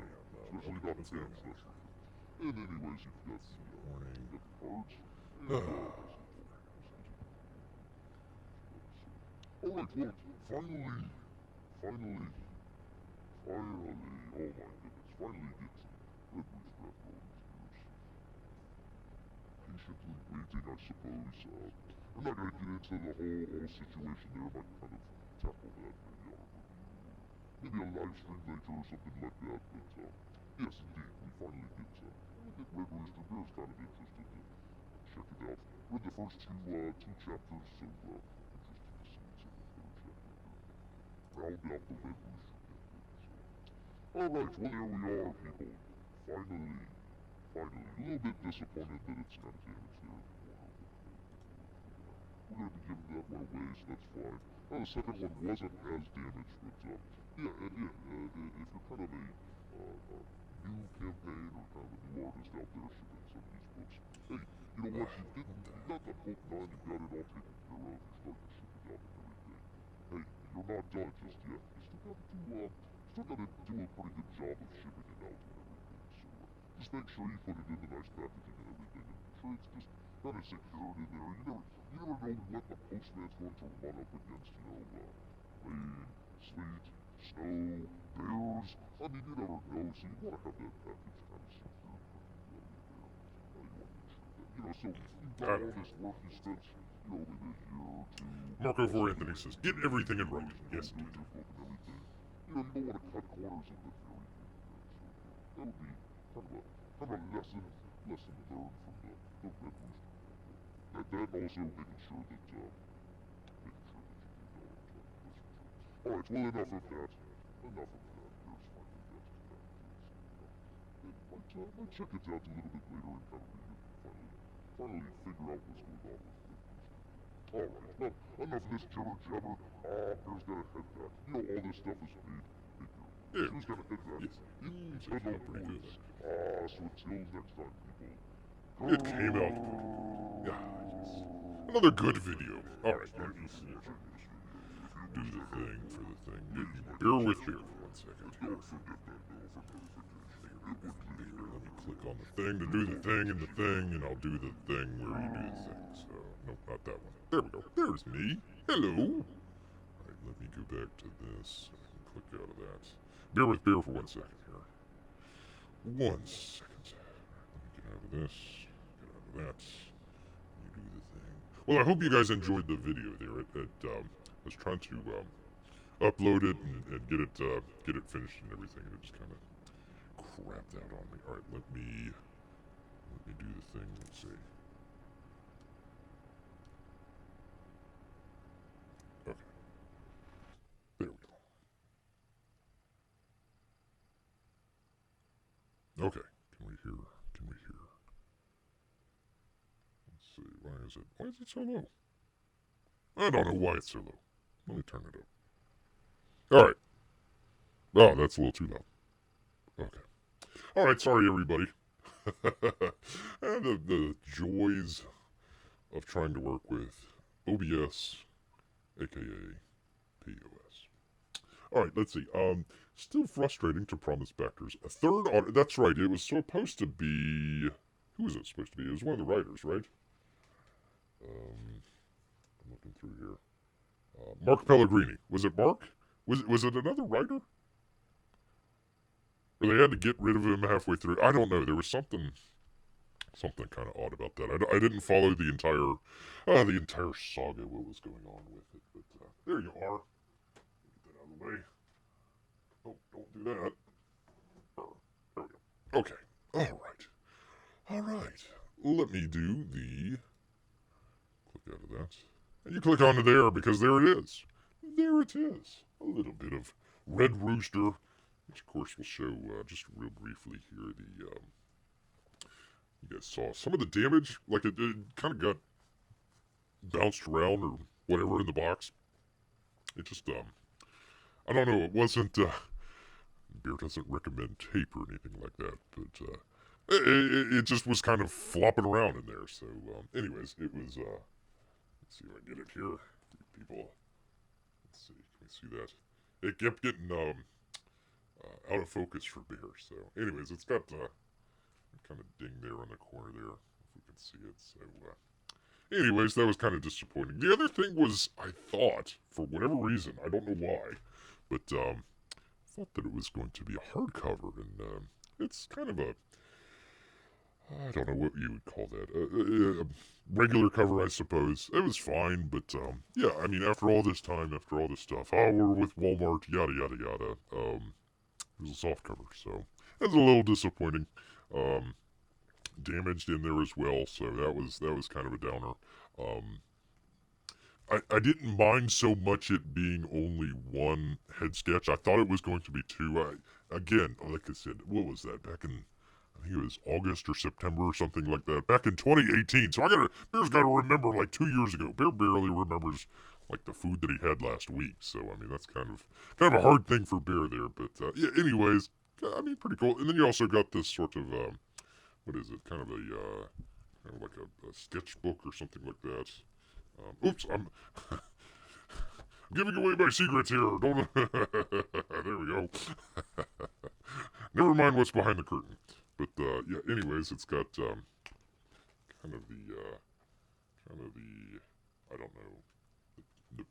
S2: Especially not fans, that's for sure. And anyways, you've got
S1: Warning.
S2: the cards. Alright, well, finally, oh my goodness, finally get Red Rooster after all these years. Patiently waiting, I suppose. I'm not gonna get into the whole situation there, I might kind of tackle that maybe on a live stream later or something like that, but yes indeed, we finally get Red Rooster. Bear's kind of interested to check it out. Read the first two chapters, so interested to see what's in the third chapter here. Round out the Red Rooster campaign, so. Alright, well there we are, people. Finally, a little bit disappointed that it's kind of damaged there in the corner, but we're gonna be giving that one away, so that's fine. The second one wasn't as damaged, but yeah, if you're kind of a new campaign or kind of a new artist out there shipping some of these books, hey, you know what, you got that book done, you got it all taken care of, you're starting to ship it out and everything. Hey, you're not done just yet. You still gotta do a pretty good job of shipping it out and everything, so just make sure you put it in the nice packaging and everything, and make sure it's just kind of secured in there. You never know what the postman's going to run up against, rain, sleet, snow, bears. I mean, you never know, so you want to have that package kind of secure pretty well in there. You want to make sure that, so you've got all this work you spent, maybe a year or two.
S1: Marco for Anthony says, get everything in writing. Yes,
S2: doing your book and everything. You don't want to cut corners of it and everything. So that would be kind of a lesson learned from the Red Rooster. And then also making sure that you do that on time. That's for sure. Alright, well enough of that. There's finally got to that. Might check it out a little bit later and kind of read it and finally figure out what's going on with Red Rooster. Alright, well, enough of this jibber jabber. Bear's gotta head back. All this stuff is made.
S1: Yeah.
S2: Who's gonna hit that?
S1: Yes.
S2: Into the woods. So until next time, people.
S1: It came out. Yeah, yes. Another good video. Alright,
S2: Thank
S1: then.
S2: you for watching this video.
S1: Do the thing for the thing. Bear with me for 1 second here.
S2: Don't forget that bell for notification. It would please.
S1: Let me click on the thing to do the thing and the thing, and I'll do the thing where you do the thing. So, nope, not that one. There we go. There's me. Hello. Alright, let me go back to this. I can click out of that. Bear with Bear for 1 second here. 1 second. Let me get out of this. Get out of that. You do the thing. Well, I hope you guys enjoyed the video there. I was trying to upload it and get it finished and everything, and it just kind of crapped out on me. All right, let me do the thing. Let's see. Okay. There we go. Okay. Can we hear? Let's see. Why is it so low? I don't know why it's so low. Let me turn it up. All right. Oh, that's a little too loud. Okay. All right. Sorry, everybody. And the joys of trying to work with OBS, aka POS. All right. Let's see. Still frustrating to promise backers. A third audio. That's right. It was supposed to be. Who was it supposed to be? It was one of the writers, right? I'm looking through here. Mark Pellegrini. Was it Mark? Was it another writer? Or they had to get rid of him halfway through? I don't know. There was something kind of odd about that. I didn't follow the entire saga, what was going on with it. But there you are. Get that out of the way. Oh, don't do that. There we go. Okay. All right. Let me do the... Click out of that. And you click onto there because there it is. There it is. A little bit of Red Rooster, which of course will show just real briefly here the, you guys saw some of the damage, like it kind of got bounced around or whatever in the box. It just, I don't know, it wasn't, Beer doesn't recommend tape or anything like that, but, it just was kind of flopping around in there, so, anyways, it was, let's see if I can get it here, people, let's see, can we see that? It kept getting, out of focus for Beer, so, anyways, it's got, kind of ding there on the corner there, if we can see it. So, anyways, that was kind of disappointing. The other thing was, I thought, for whatever reason, I don't know why, but thought that it was going to be a hardcover, and it's kind of a, I don't know what you would call that, a regular cover, I suppose. It was fine, but yeah, I mean, after all this time, after all this stuff, we're with Walmart, yada yada yada. It was a soft cover, so it was a little disappointing. Damaged in there as well, so that was kind of a downer. Um, I didn't mind so much it being only one head sketch. I thought it was going to be two. Again, like I said, what was that? Back in, I think it was August or September or something like that. Back in 2018. So Bear's gotta remember like 2 years ago. Bear barely remembers like the food that he had last week. So I mean that's kind of a hard thing for Bear there. But yeah, anyways, I mean pretty cool. And then you also got this sort of what is it? Kind of like a sketchbook or something like that. Oops, I'm giving away my secrets here. Don't. There we go. Never mind what's behind the curtain. But yeah. Anyways, it's got kind of the I don't know the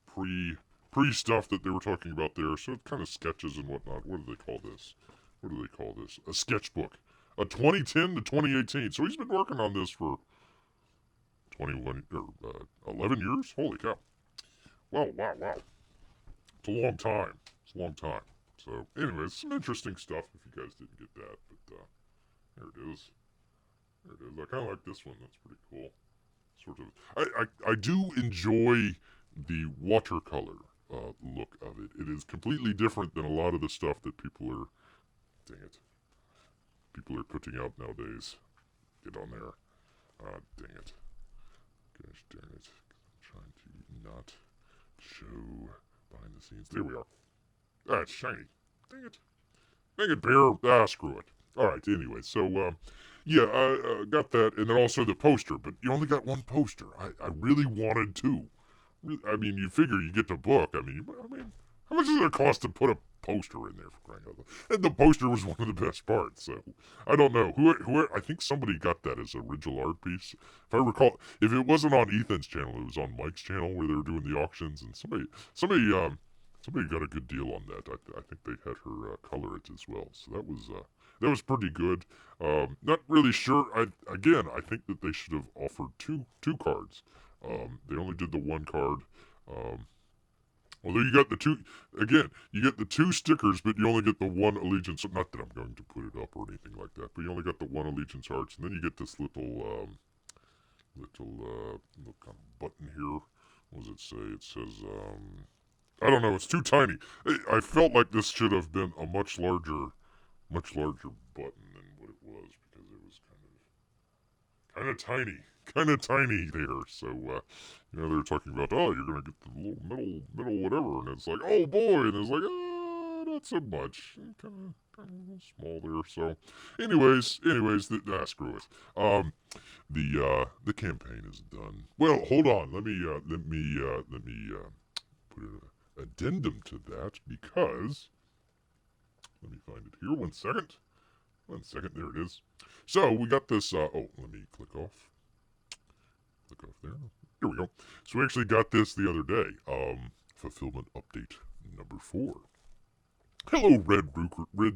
S1: pre stuff that they were talking about there. So it kind of sketches and whatnot. What do they call this? What do they call this? A sketchbook. A 2010 to 2018. So he's been working on this for 21 or 11 years. Holy cow! Wow. It's a long time. It's a long time. So, anyways, some interesting stuff if you guys didn't get that. But there it is. There it is. I kind of like this one. That's pretty cool. Sort of. I do enjoy the watercolor look of it. It is completely different than a lot of the stuff that people are. Dang it. People are putting out nowadays. Get on there. Dang it. Gosh darn it. I'm trying to not show behind the scenes. There we are. It's shiny. Dang it. Dang it, Bear. Screw it. Alright, anyway, so, yeah, I got that, and then also the poster, but you only got one poster. I really wanted two. I mean, you figure you get the book. I mean, how much does it cost to put a poster in there for crying out loud? And the poster was one of the best parts, so I don't know. I think somebody got that as original art piece. If I recall, if it wasn't on Ethan's channel, it was on Mike's channel where they were doing the auctions, and somebody got a good deal on that. I think they had her color it as well, so that was pretty good. Not really sure. I think that they should have offered two cards. They only did the one card. Although you got the two, again, you get the two stickers, but you only get the one allegiance. Not that I'm going to put it up or anything like that, but you only got the one allegiance hearts, and then you get this little kind of button here. What does it say? It says, I don't know. It's too tiny. I felt like this should have been a much larger button than what it was because it was kind of tiny there. So they were talking about, oh, you're gonna get the little middle whatever, and it's like, oh boy, and it's like, not so much, kind of small there. So, anyways, screw it. The campaign is done. Well, hold on. Let me put an addendum to that because let me find it here. 1 second. 1 second. There it is. So we got this. Oh, let me click off. Click off there. Here we go. So we actually got this the other day. Fulfillment update number 4. Hello, Red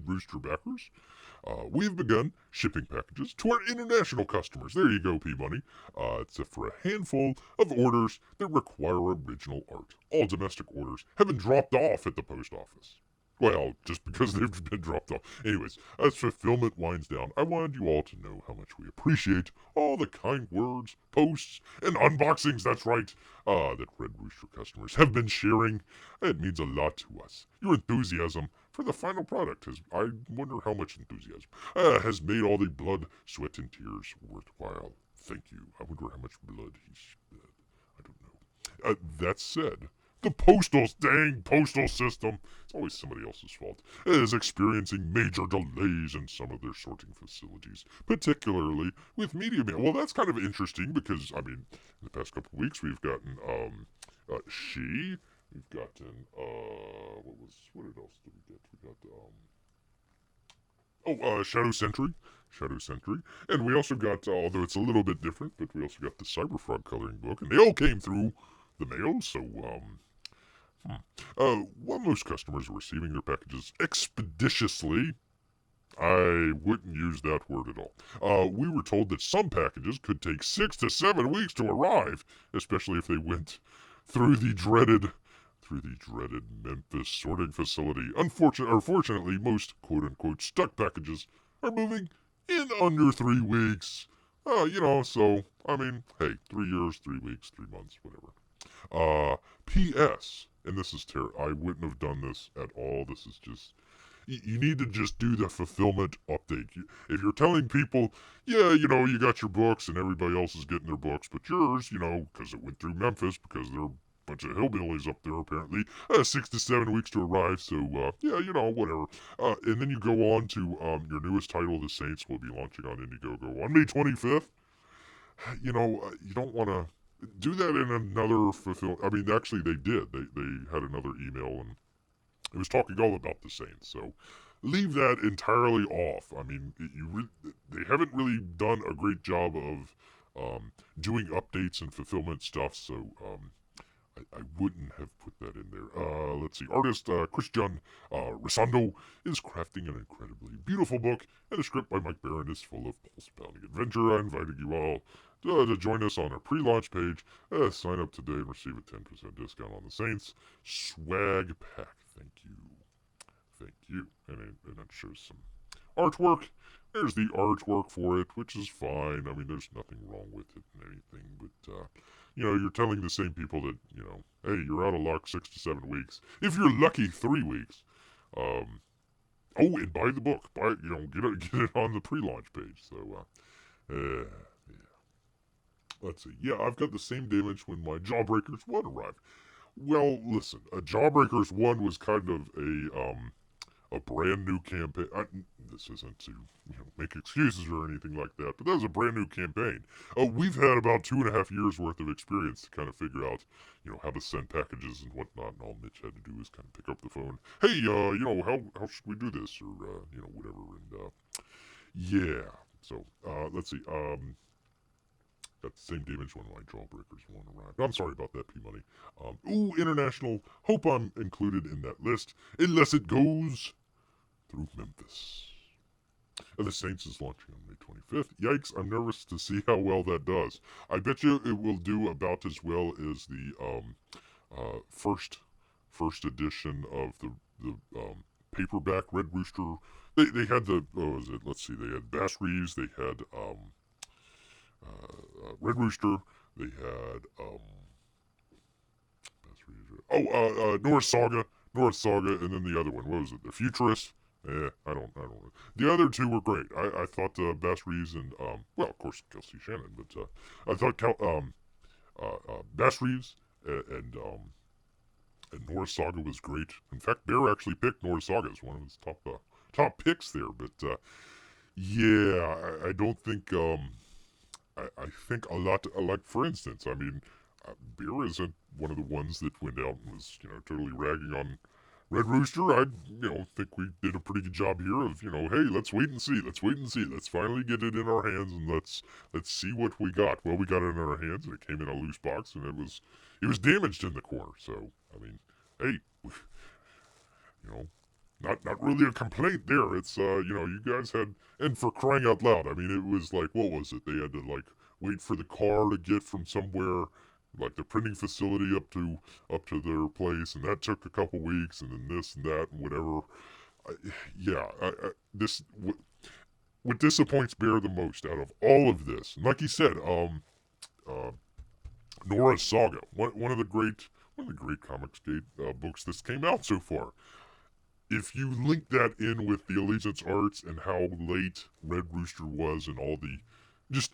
S1: Rooster backers. We've begun shipping packages to our international customers. There you go, P-Money. Except for a handful of orders that require original art. All domestic orders have been dropped off at the post office. Well, just because they've been dropped off. Anyways, as fulfillment winds down, I wanted you all to know how much we appreciate all the kind words, posts, and unboxings, that's right, that Red Rooster customers have been sharing. It means a lot to us. Your enthusiasm for the final product I wonder how much enthusiasm, has made all the blood, sweat, and tears worthwhile. Thank you. I wonder how much blood he shed. I don't know. That said, the dang postal system, it's always somebody else's fault, is experiencing major delays in some of their sorting facilities, particularly with media mail. Well, that's kind of interesting because, I mean, in the past couple of weeks we've gotten, we've gotten, what else did we get? We got, Shadow Sentry. Shadow Sentry. And we also got, although it's a little bit different, but we also got the Cyberfrog coloring book, and they all came through the mail, so, while most customers are receiving their packages expeditiously, I wouldn't use that word at all. We were told that some packages could take 6 to 7 weeks to arrive, especially if they went through the dreaded Memphis sorting facility. Fortunately, most quote-unquote stuck packages are moving in under 3 weeks. So, I mean, hey, 3 years, 3 weeks, 3 months, whatever. P.S. And this is terrible. I wouldn't have done this at all. This is just you need to just do the fulfillment update. If you're telling people, yeah, you got your books and everybody else is getting their books, but yours, because it went through Memphis, because there are a bunch of hillbillies up there apparently, 6 to 7 weeks to arrive, so, whatever. And then you go on to your newest title, The Saints, will be launching on Indiegogo on May 25th. You don't want to do that in another fulfill. I mean, actually, they did. They had another email and it was talking all about the Saints, so leave that entirely off. I mean, they haven't really done a great job of doing updates and fulfillment stuff, so I wouldn't have put that in there. Let's see. Artist Christian Risando is crafting an incredibly beautiful book, and the script by Mike Barron is full of pulse-pounding adventure. I invited you all to join us on our pre-launch page. Sign up today and receive a 10% discount on the Saints swag pack. Thank you. Thank you. And it shows some artwork. There's the artwork for it, which is fine. I mean, there's nothing wrong with it and anything, but, you're telling the same people that, hey, you're out of luck 6 to 7 weeks. If you're lucky, 3 weeks. And buy the book. Get it on the pre-launch page. So, yeah. Let's see. Yeah, I've got the same damage when my Jawbreakers 1 arrived. Well, listen, a Jawbreakers 1 was kind of a brand new campaign. This isn't to make excuses or anything like that, but that was a brand new campaign. We've had about 2.5 years worth of experience to kind of figure out, how to send packages and whatnot. And all Mitch had to do is kind of pick up the phone. Hey, how should we do this or whatever. And yeah. So let's see. Got the same damage when my Jawbreakers 1 arrived. I'm sorry about that, P-Money. International. Hope I'm included in that list. Unless it goes through Memphis. The Saints is launching on May 25th. Yikes, I'm nervous to see how well that does. I bet you it will do about as well as the first edition of the paperback Red Rooster. They had the, what was it? Let's see, they had Bass Reeves, they had Red Rooster. They had North Saga, and then the other one. What was it? The Futurist. I don't know. The other two were great. I thought Bass Reeves and of course Kelsey Shannon, but I thought Bass Reeves and North Saga was great. In fact, Bear actually picked North Saga as one of his top picks there. But yeah, I don't think. I think a lot, like, for instance, I mean, Beer isn't one of the ones that went out and was, totally ragging on Red Rooster. I, think we did a pretty good job here of, hey, let's wait and see. Let's finally get it in our hands and let's see what we got. Well, we got it in our hands and it came in a loose box and it was damaged in the corner. So, I mean, hey, not really a complaint there. It's, you guys had, and for crying out loud, I mean, it was like, what was it? They had to, like, wait for the car to get from somewhere, like the printing facility up to their place, and that took a couple weeks, and then this and that and whatever. What disappoints Bear the most out of all of this, and like he said, Nora's Saga, one of the great Comics Gate books that's came out so far. If you link that in with the Allegiance Arts and how late Red Rooster was and all the just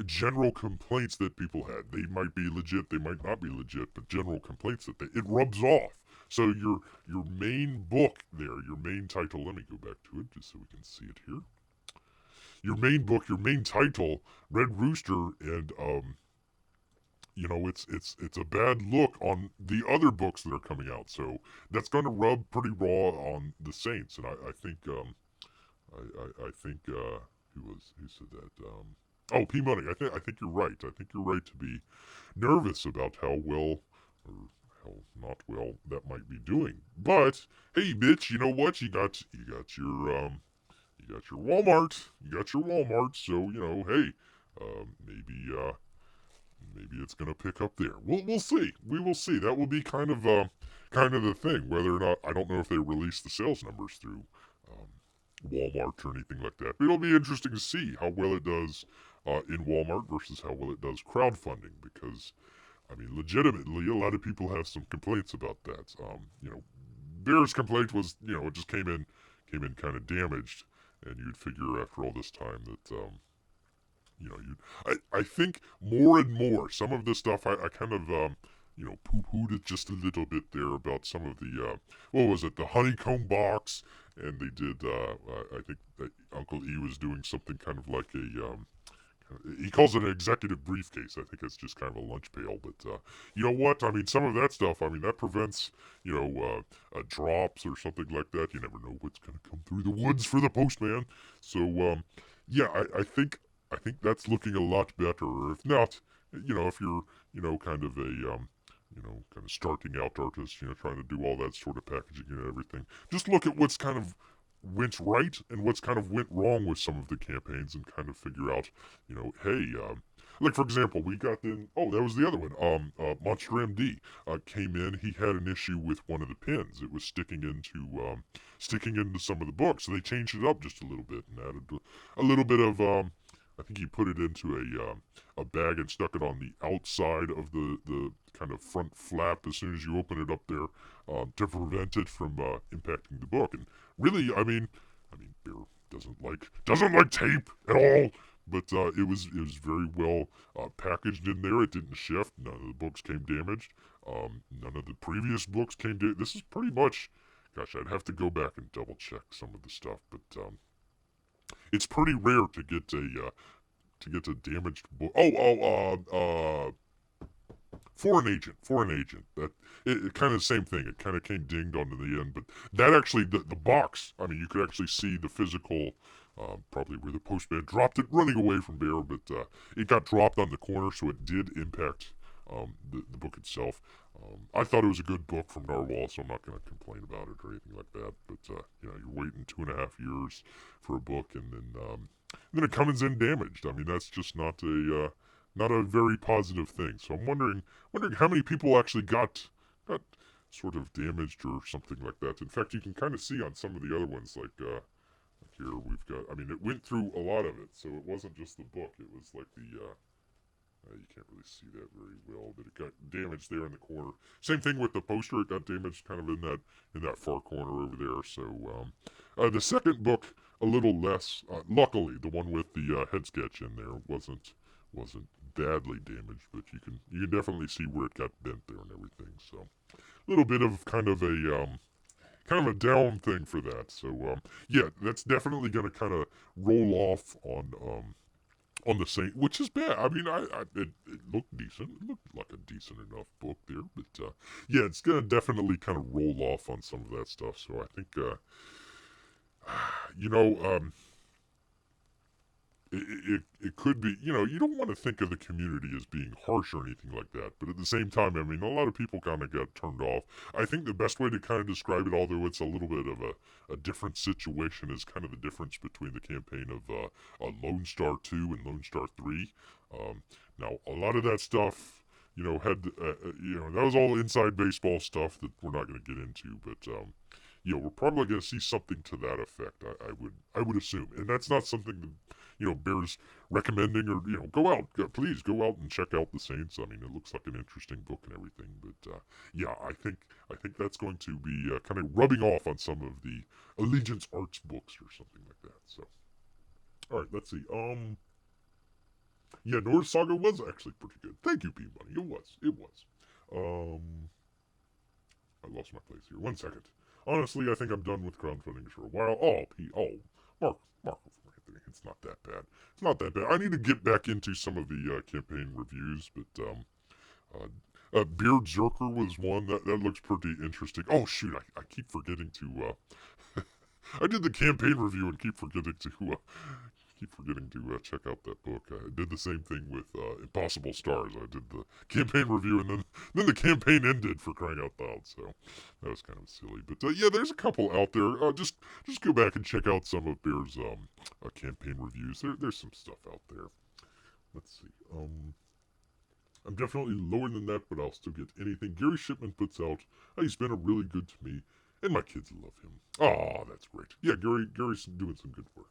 S1: general complaints that people had, they might be legit, they might not be legit, but general complaints that it rubs off. So your main book there, your main title, let me go back to it just so we can see it here. Your main book, your main title, Red Rooster, and it's a bad look on the other books that are coming out. So that's going to rub pretty raw on the Saints. And I think I think who said that? Oh, P Money. I think you're right. I think you're right to be nervous about how well or how not well that might be doing. But hey, bitch, you know what? You got your Walmart. You got your Walmart. So hey, maybe it's gonna pick up there. We'll see. We will see. That will be kind of the thing. Whether or not I don't know if they release the sales numbers through um, Walmart or anything like that. But it'll be interesting to see how well it does in Walmart versus how well it does crowdfunding. Because I mean, legitimately, a lot of people have some complaints about that. Bear's complaint was it just came in kind of damaged, and you'd figure after all this time that I think more and more, some of this stuff I kind of, poo-pooed it just a little bit there about some of the, what was it, the honeycomb box, and they did, I think that Uncle E was doing something kind of like he calls it an executive briefcase. I think it's just kind of a lunch pail, but you know what? I mean, some of that stuff, I mean, that prevents, drops or something like that. You never know what's going to come through the woods for the postman. So, yeah, I think that's looking a lot better. Or if not, if you're, kind of a, kind of starting out artist, trying to do all that sort of packaging and everything, just look at what's kind of went right and what's kind of went wrong with some of the campaigns and kind of figure out, hey, like for example, we got in. Oh, that was the other one. Monster MD came in. He had an issue with one of the pins. It was sticking into some of the books. So they changed it up just a little bit and added a little bit of I think he put it into a bag and stuck it on the outside of the kind of front flap as soon as you open it up there to prevent it from impacting the book. And really, Bear doesn't like tape at all. But it was very well packaged in there. It didn't shift. None of the books came damaged. None of the previous books came damaged. This is pretty much, gosh, I'd have to go back and double check some of the stuff, but it's pretty rare to get a damaged book. Foreign agent. That it kind of the same thing. It kind of came dinged onto the end, but that actually the box. I mean, you could actually see the physical, probably where the postman dropped it, running away from Bear, but it got dropped on the corner, so it did impact the book itself. I thought it was a good book from Narwhal, so I'm not going to complain about it or anything like that. But you're waiting 2.5 years for a book, and then it comes in damaged. I mean, that's just not a very positive thing. So I'm wondering how many people actually got sort of damaged or something like that. In fact, you can kind of see on some of the other ones, like here we've got. I mean, it went through a lot of it, so it wasn't just the book. It was like the you can't really see that very well, but it got damaged there in the corner. Same thing with the poster; it got damaged kind of in that far corner over there. So the second book, a little less. Luckily, the one with the head sketch in there wasn't badly damaged, but you can definitely see where it got bent there and everything. So a little bit of kind of a down thing for that. So yeah, that's definitely going to kind of roll off on the same, which is bad. I mean, it looked decent. It looked like a decent enough book there, but yeah, it's gonna definitely kind of roll off on some of that stuff. So I think, you know, it could be, you don't want to think of the community as being harsh or anything like that, but at the same time, I mean, a lot of people kind of got turned off. I think the best way to kind of describe it, although it's a little bit of a different situation, is kind of the difference between the campaign of Lone Star 2 and Lone Star 3. Now, a lot of that stuff, that was all inside baseball stuff that we're not going to get into, but we're probably going to see something to that effect. I would assume, and that's not something that Bears recommending, or please go out and check out the Saints. I mean, it looks like an interesting book and everything, but yeah, I think that's going to be kind of rubbing off on some of the Allegiance Arts books or something like that. So, all right, let's see. Yeah, Norse Saga was actually pretty good. Thank you, P Money. It was. I lost my place here. 1 second. Honestly, I think I'm done with crowdfunding for a while. Mark, it's not that bad. It's not that bad. I need to get back into some of the campaign reviews, but Beard Zerker was one that looks pretty interesting. Oh shoot, I keep forgetting to I did the campaign review and keep forgetting to check out that book. I did the same thing with Impossible Stars. I did the campaign review, and then the campaign ended, for crying out loud. So that was kind of silly. But yeah, there's a couple out there. Just go back and check out some of Bear's campaign reviews. There's some stuff out there. Let's see. I'm definitely lower than that, but I'll still get anything Gary Shipman puts out. He's been really good to me, and my kids love him. Ah, that's great. Yeah, Gary's doing some good work.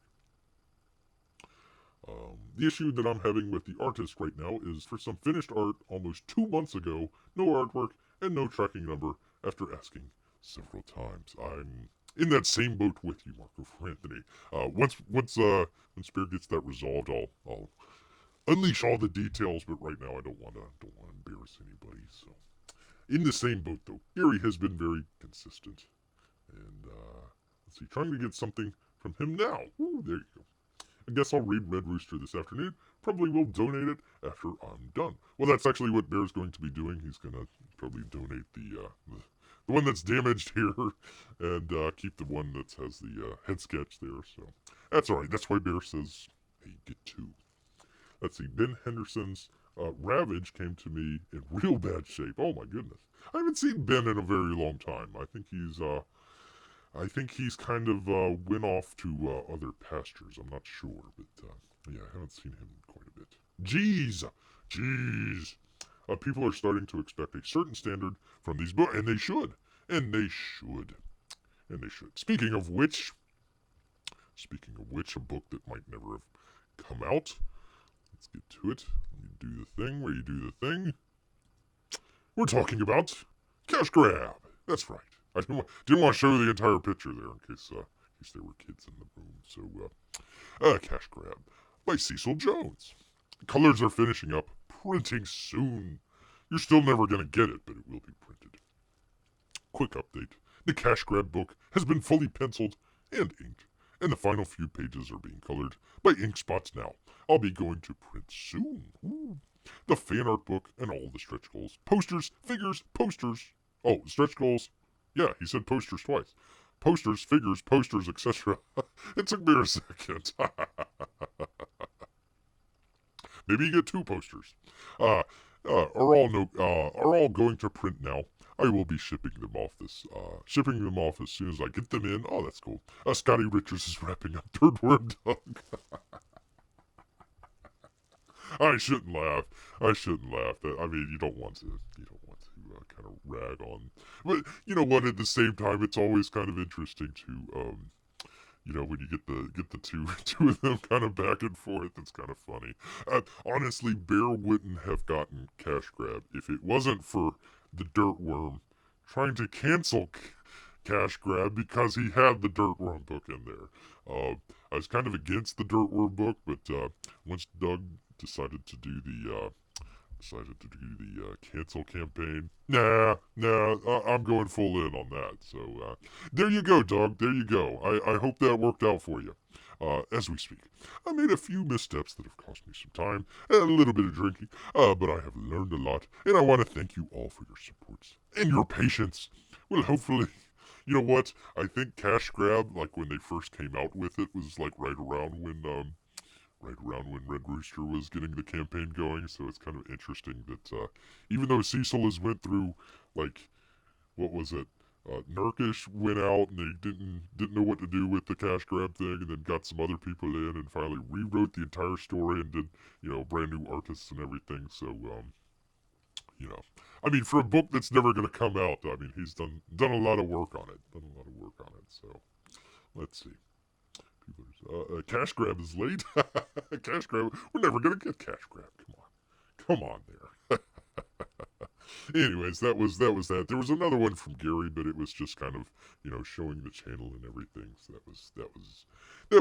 S1: The issue that I'm having with the artist right now is for some finished art almost 2 months ago, no artwork and no tracking number after asking several times. I'm in that same boat with you, Marco for Anthony. Once Spear gets that resolved, I'll unleash all the details. But right now, I don't want to embarrass anybody. So, in the same boat though, Gary has been very consistent, and let's see, trying to get something from him now. Ooh, there you go. I guess I'll read Red Rooster this afternoon. Probably will donate it after I'm done. Well, that's actually what Bear's going to be doing. He's going to probably donate the one that's damaged here and keep the one that has the head sketch there. So that's all right. That's why Bear says, hey, get two. Let's see. Ben Henderson's Ravage came to me in real bad shape. Oh, my goodness. I haven't seen Ben in a very long time. I think he's kind of went off to other pastures. I'm not sure, but yeah, I haven't seen him in quite a bit. Jeez. People are starting to expect a certain standard from these books, and they should. Speaking of which, a book that might never have come out. Let's get to it. Let me do the thing where you do the thing. We're talking about Cash Grab. That's right. I didn't want to show the entire picture there in case there were kids in the room. So, Cash Grab by Cecil Jones. Colors are finishing up, printing soon. You're still never going to get it, but it will be printed. Quick update. The Cash Grab book has been fully penciled and inked, and the final few pages are being colored by ink spots now. I'll be going to print soon. Ooh. The fan art book and all the stretch goals, posters, figures, posters. Oh, stretch goals. Yeah, he said posters twice. Posters, figures, posters, etc. It took me a second. Maybe you get two posters. Are all going to print now. I will be shipping them off as soon as I get them in. Oh, that's cool. Scotty Richards is wrapping up Third Worm Dog. I shouldn't laugh. I mean, you don't want to kind of rag on. But you know what? At the same time, it's always kind of interesting to, when you get the two of them kind of back and forth. It's kind of funny. Honestly, Bear wouldn't have gotten Cash Grab if it wasn't for the Dirt Worm trying to cancel Cash Grab because he had the Dirt Worm book in there. I was kind of against the Dirt Worm book, but once Doug decided to do the cancel campaign. I'm going full in on that. So there you go, Doug. There you go. I hope that worked out for you. As we speak, I made a few missteps that have cost me some time and a little bit of drinking, but I have learned a lot, and I want to thank you all for your supports and your patience. Well, hopefully, you know what? I think Cash Grab, like when they first came out with it, was like right around when Red Rooster was getting the campaign going. So it's kind of interesting that even though Cecil has went through, like, what was it? Nurkish went out and they didn't know what to do with the Cash Grab thing, and then got some other people in and finally rewrote the entire story and did brand new artists and everything. So I mean, for a book that's never going to come out, I mean, he's done a lot of work on it. So let's see. Cash Grab is late. Cash Grab. We're never gonna get Cash Grab. Come on there. Anyways, that was that. There was another one from Gary, but it was just kind of showing the channel and everything. So that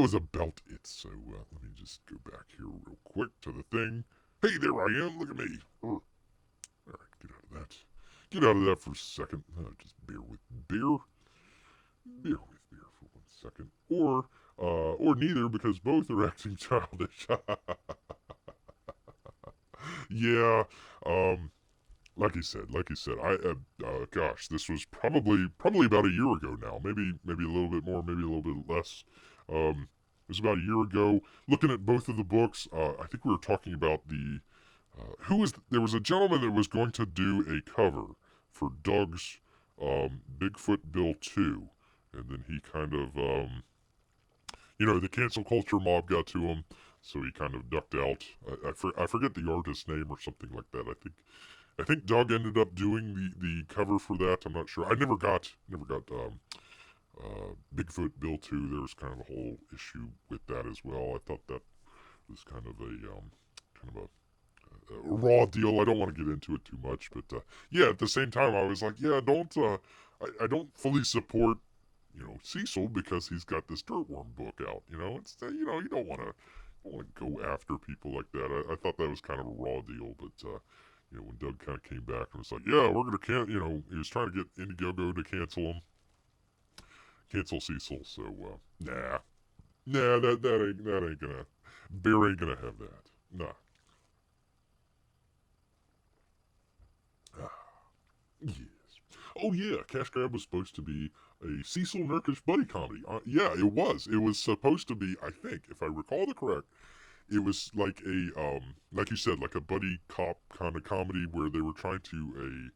S1: was about it. So let me just go back here real quick to the thing. Hey, there I am. Look at me. All right, get out of that. Get out of that for a second. Just bear with Bear. Bear with Bear for 1 second. Or neither, because both are acting childish. Yeah, like you said, gosh, this was probably about a year ago now. Maybe a little bit more, maybe a little bit less. It was about a year ago. Looking at both of the books, I think we were talking about there was a gentleman that was going to do a cover for Doug's Bigfoot Bill 2, and then he kind of the cancel culture mob got to him, so he kind of ducked out. I forget the artist's name or something like that. I think Doug ended up doing the cover for that. I'm not sure. I never got Bigfoot Bill 2. There was kind of a whole issue with that as well. I thought that was kind of a raw deal. I don't want to get into it too much, but yeah, at the same time, I was like, yeah, I don't fully support Cecil because he's got this Dirtworm book out. It's you don't want to go after people like that. I thought that was kind of a raw deal, but when Doug kind of came back and was like, yeah, we're gonna he was trying to get Indiegogo to cancel Cecil. So nah, that ain't gonna Bear ain't gonna have that. Nah. Yes. Oh yeah, Cash Grab was supposed to be a Cecil Nurkish buddy comedy. Yeah, it was. It was supposed to be, I think, if I recall the correct, it was like like you said, like a buddy cop kind of comedy where they were trying to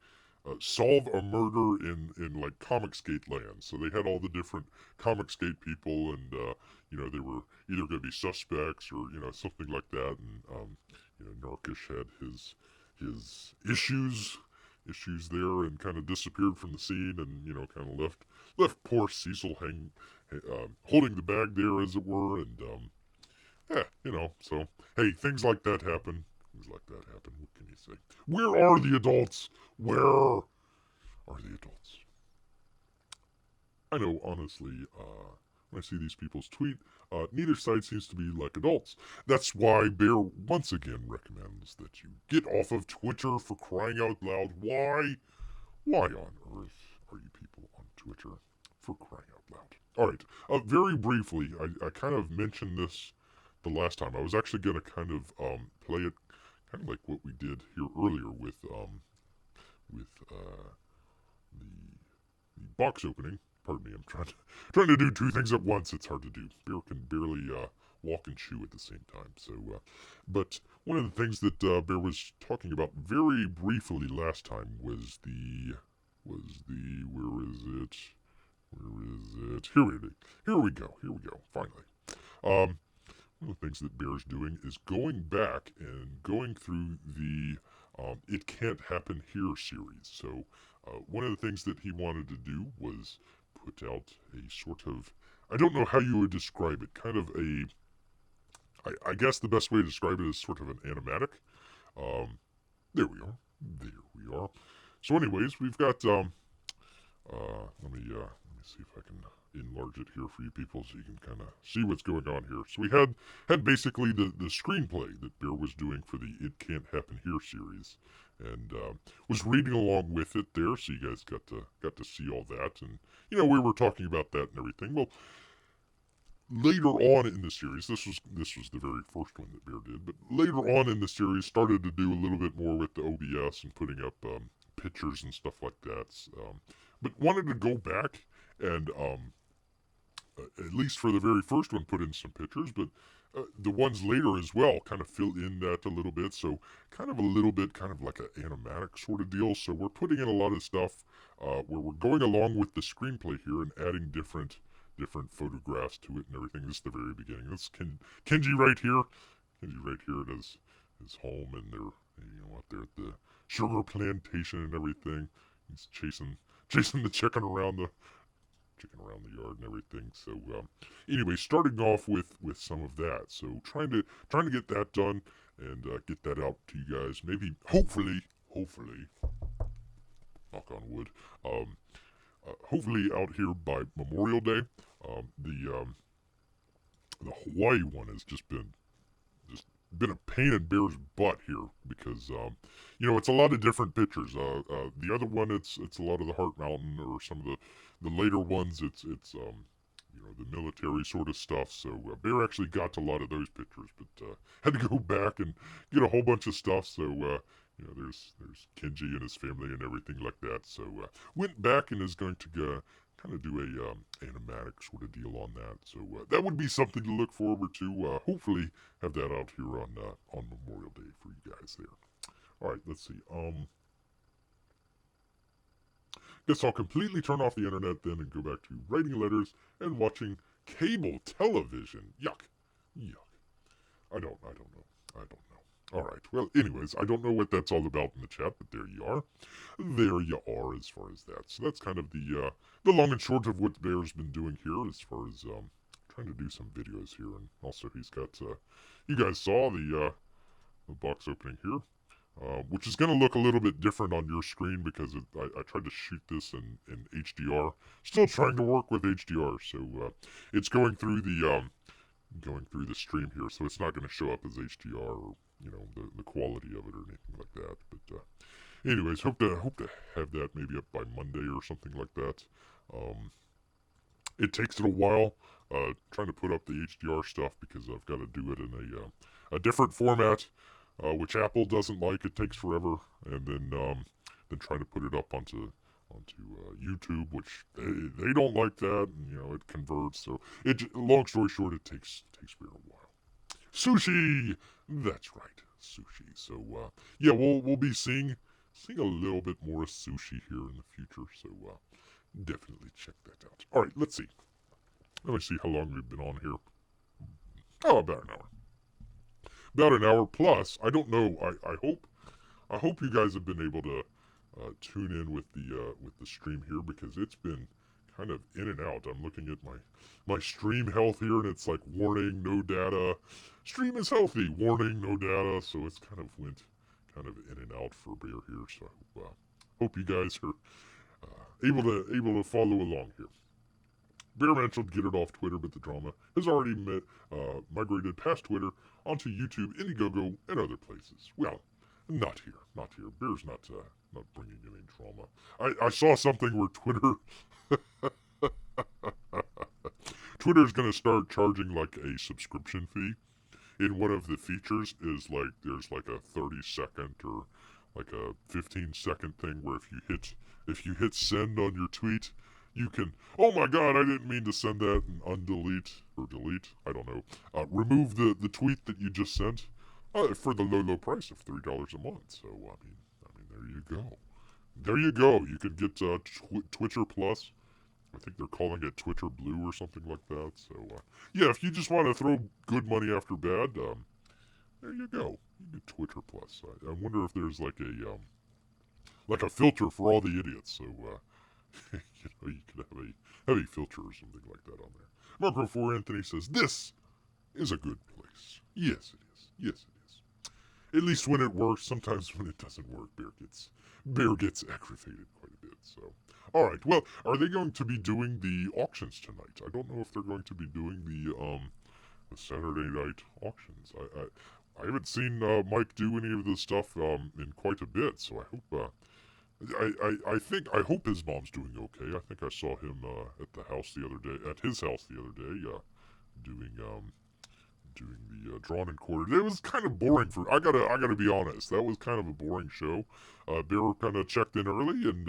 S1: solve a murder in like Comicsgate land. So they had all the different Comicsgate people, and they were either going to be suspects or something like that. And Narkish had his issues there and kind of disappeared from the scene, and kind of left poor Cecil holding the bag there, as it were. And yeah, so hey, things like that happen. Things like that happen. What can you say? Where are the adults? Where are the adults? I know, honestly, when I see these people's tweet, neither side seems to be like adults. That's why Bear once again recommends that you get off of Twitter, for crying out loud. Why? Why on earth are you people on Twitter, for crying out loud? Alright, very briefly, I kind of mentioned this the last time. I was actually going to kind of play it kind of like what we did here earlier with the box opening. Pardon me, I'm trying to do two things at once. It's hard to do. Bear can barely walk and chew at the same time. So, but one of the things that Bear was talking about very briefly last time was the where is it? Where is it? Here we go. Finally. One of the things that Bear's doing is going back and going through the It Can't Happen Here series. So, one of the things that he wanted to do was put out a sort of, I don't know how you would describe it, kind of I guess the best way to describe it is sort of an animatic. There we are. There we are. So anyways, we've got, let me see if I can enlarge it here for you people so you can kind of see what's going on here. So we had basically the screenplay that Bear was doing for the It Can't Happen Here series, and was reading along with it there, so you guys got to see all that, and we were talking about that and everything. Well, later on in the series, this was the very first one that Bear did, but later on in the series started to do a little bit more with the OBS and putting up pictures and stuff like that. But wanted to go back and at least for the very first one, put in some pictures, but the ones later as well kind of fill in that a little bit. So kind of a little bit, kind of like an animatic sort of deal. So we're putting in a lot of stuff where we're going along with the screenplay here and adding different photographs to it and everything. This is the very beginning. This Kenji right here. Kenji right here at his home, and they're out there at the sugar plantation and everything. He's chasing the chicken around the yard and everything. So anyway, starting off with some of that. So trying to get that done and get that out to you guys. Maybe hopefully, knock on wood. Hopefully out here by Memorial Day. The Hawaii one has just been a pain in Bear's butt here because it's a lot of different pictures. The other one it's a lot of the Heart Mountain, or some of the later ones it's the military sort of stuff. So Bear actually got a lot of those pictures, but had to go back and get a whole bunch of stuff. So there's Kenji and his family and everything like that. So went back and is going to kind of do a animatic sort of deal on that. So that would be something to look forward to. Hopefully have that out here on Memorial Day for you guys there. All right, let's see. Guess I'll completely turn off the internet then and go back to writing letters and watching cable television. Yuck. Yuck. I don't know. All right. Well, anyways, I don't know what that's all about in the chat, but there you are. There you are as far as that. So that's kind of the long and short of what Bear's been doing here as far as trying to do some videos here. And also he's got, you guys saw the box opening here. Which is going to look a little bit different on your screen because I tried to shoot this in HDR. Still trying to work with HDR, so it's going through the stream here, so it's not going to show up as HDR or the quality of it or anything like that. But anyways, hope to have that maybe up by Monday or something like that. It takes it a while trying to put up the HDR stuff because I've got to do it in a different format. Which Apple doesn't like. It takes forever, and then trying to put it up onto YouTube, which they don't like that, and it converts. So long story short, it takes me a while. Sushi, that's right, sushi. So yeah, we'll be seeing a little bit more sushi here in the future. So definitely check that out. All right, let's see. Let me see how long we've been on here. Oh, about an hour. About an hour plus. I don't know. I hope you guys have been able to tune in with the stream here because it's been kind of in and out. I'm looking at my stream health here and it's like warning, no data. Stream is healthy, warning, no data. So it's kind of went kind of in and out for Bear here. So hope you guys are able to follow along here. Bear mentioned get it off Twitter, but the drama has already migrated past Twitter onto YouTube, Indiegogo, and other places. Well, not here. Bear's not bringing any drama. I saw something where Twitter's going to start charging like a subscription fee. In one of the features is like there's like a 30-second or like a 15-second thing where if you hit send on your tweet, you can, oh my god, I didn't mean to send that, and undelete or delete, I don't know, remove the tweet that you just sent for the low price of $3 a month. So I mean, there you go. There you go. You can get Twitcher Plus. I think they're calling it Twitter Blue or something like that. So yeah, if you just want to throw good money after bad, there you go. You get Twitter Plus. I wonder if there's like a filter for all the idiots. So you could have a filter or something like that on there. Marco 4 Anthony says, this is a good place. Yes, it is. Yes, it is. At least when it works. Sometimes when it doesn't work, Bear gets aggravated quite a bit. So, all right. Well, are they going to be doing the auctions tonight? I don't know if they're going to be doing the Saturday night auctions. I haven't seen Mike do any of this stuff in quite a bit. So I hope. I hope his mom's doing okay. I think I saw him at his house the other day, doing the drawn and quartered. It was kind of boring I gotta be honest. That was kind of a boring show. Bear kind of checked in early and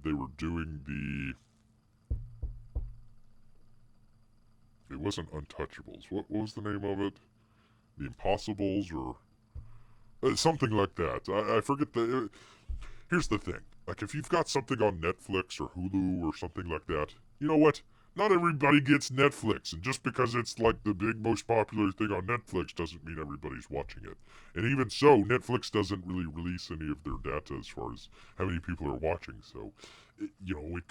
S1: they were doing it wasn't Untouchables. What was the name of it? The Impossibles or something like that. I forget here's the thing. Like, if you've got something on Netflix or Hulu or something like that, you know what? Not everybody gets Netflix, and just because it's like the big, most popular thing on Netflix doesn't mean everybody's watching it. And even so, Netflix doesn't really release any of their data as far as how many people are watching. So, it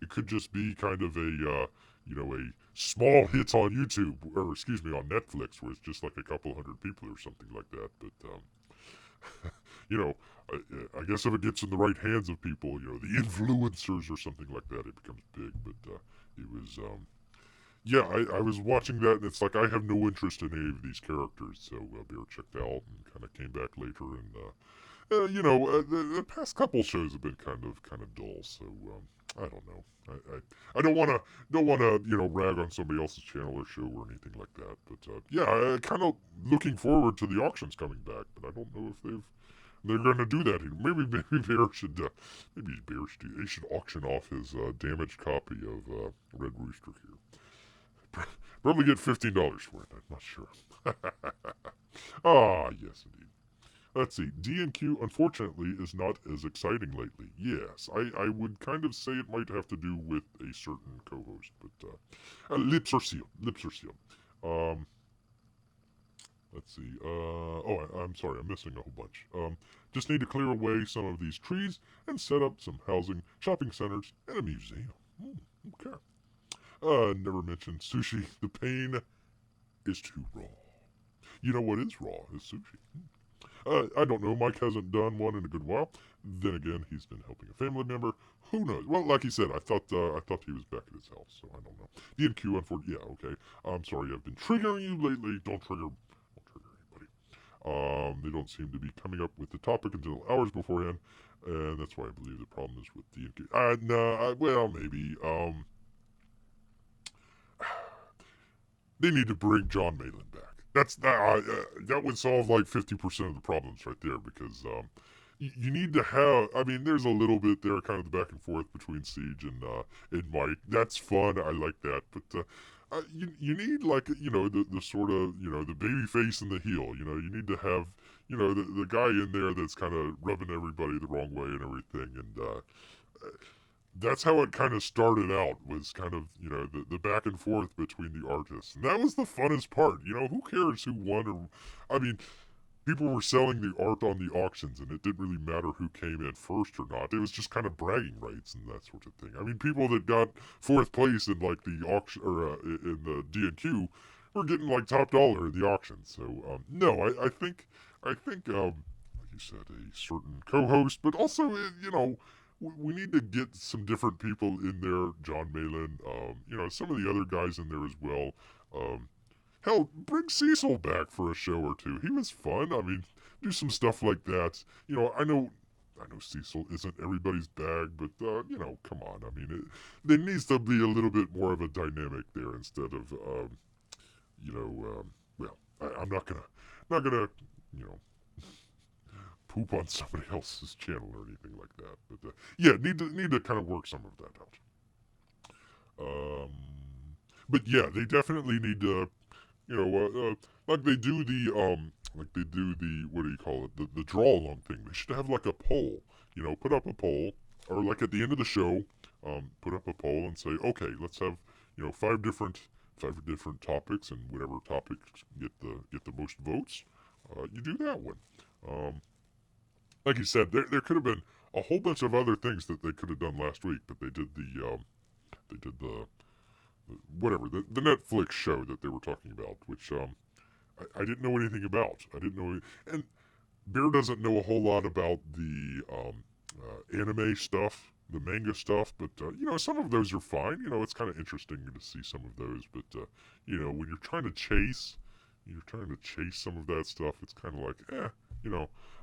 S1: could just be kind of a small hit on YouTube, or excuse me, on Netflix, where it's just like a couple hundred people or something like that. But, I guess if it gets in the right hands of people, the influencers or something like that, it becomes big. But it was, I was watching that, and it's like I have no interest in any of these characters. So Bear checked out and kind of came back later, and the past couple shows have been kind of dull. So I don't know. I don't want to rag on somebody else's channel or show or anything like that. But I kind of looking forward to the auctions coming back. But I don't know if they've They're going to do that. Maybe Bear should he should auction off his damaged copy of Red Rooster here. Probably get $15 for it. I'm not sure. Ah, yes, indeed. Let's see. D&Q, unfortunately, is not as exciting lately. Yes, I would kind of say it might have to do with a certain co-host, but lips are sealed. Lips are sealed. Let's see. I'm sorry. I'm missing a whole bunch. Just need to clear away some of these trees and set up some housing, shopping centers, and a museum. Okay. Never mentioned sushi. The pain is too raw. You know what is raw is sushi. I don't know. Mike hasn't done one in a good while. Then again, he's been helping a family member. Who knows? Well, like he said, I thought he was back at his house, so I don't know. D&Q, unfortunately, yeah, okay. I'm sorry, I've been triggering you lately. Don't trigger anybody. They don't seem to be coming up with the topic until hours beforehand, and that's why I believe the problem is with D&Q. Well, maybe. They need to bring John Malin back. That would solve like 50% of the problems right there because you need to have. I mean, there's a little bit there, kind of the back and forth between Siege and Mike. That's fun. I like that, but. You need like the sort of the baby face and the heel. You need to have the guy in there that's kind of rubbing everybody the wrong way and everything, and that's how it kind of started out, was kind of the back and forth between the artists, and that was the funnest part. Who cares who won, or I mean, people were selling the art on the auctions, and it didn't really matter who came in first or not. It was just kind of bragging rights and that sort of thing. I mean, people that got fourth place in like the auction or in the D&Q were getting like top dollar in the auction. So no, I think like you said, a certain co-host, but also we need to get some different people in there. John Malin, some of the other guys in there as well. Hell, bring Cecil back for a show or two. He was fun. I mean, do some stuff like that. I know Cecil isn't everybody's bag, but come on. I mean, there needs to be a little bit more of a dynamic there instead of, well, I'm not gonna, poop on somebody else's channel or anything like that. But yeah, need to kind of work some of that out. But yeah, they definitely need to like they do the what do you call it, the draw along thing. They should have like a poll, put up a poll, or like at the end of the show, put up a poll and say, okay, let's have five different topics, and whatever topics get the most votes, you do that one. Like you said, there could have been a whole bunch of other things that they could have done last week, but they did the whatever the Netflix show that they were talking about, which I didn't know anything about. I didn't know, and Bear doesn't know a whole lot about the anime stuff, the manga stuff, but some of those are fine. It's kind of interesting to see some of those, but when you're trying to chase some of that stuff, it's kind of like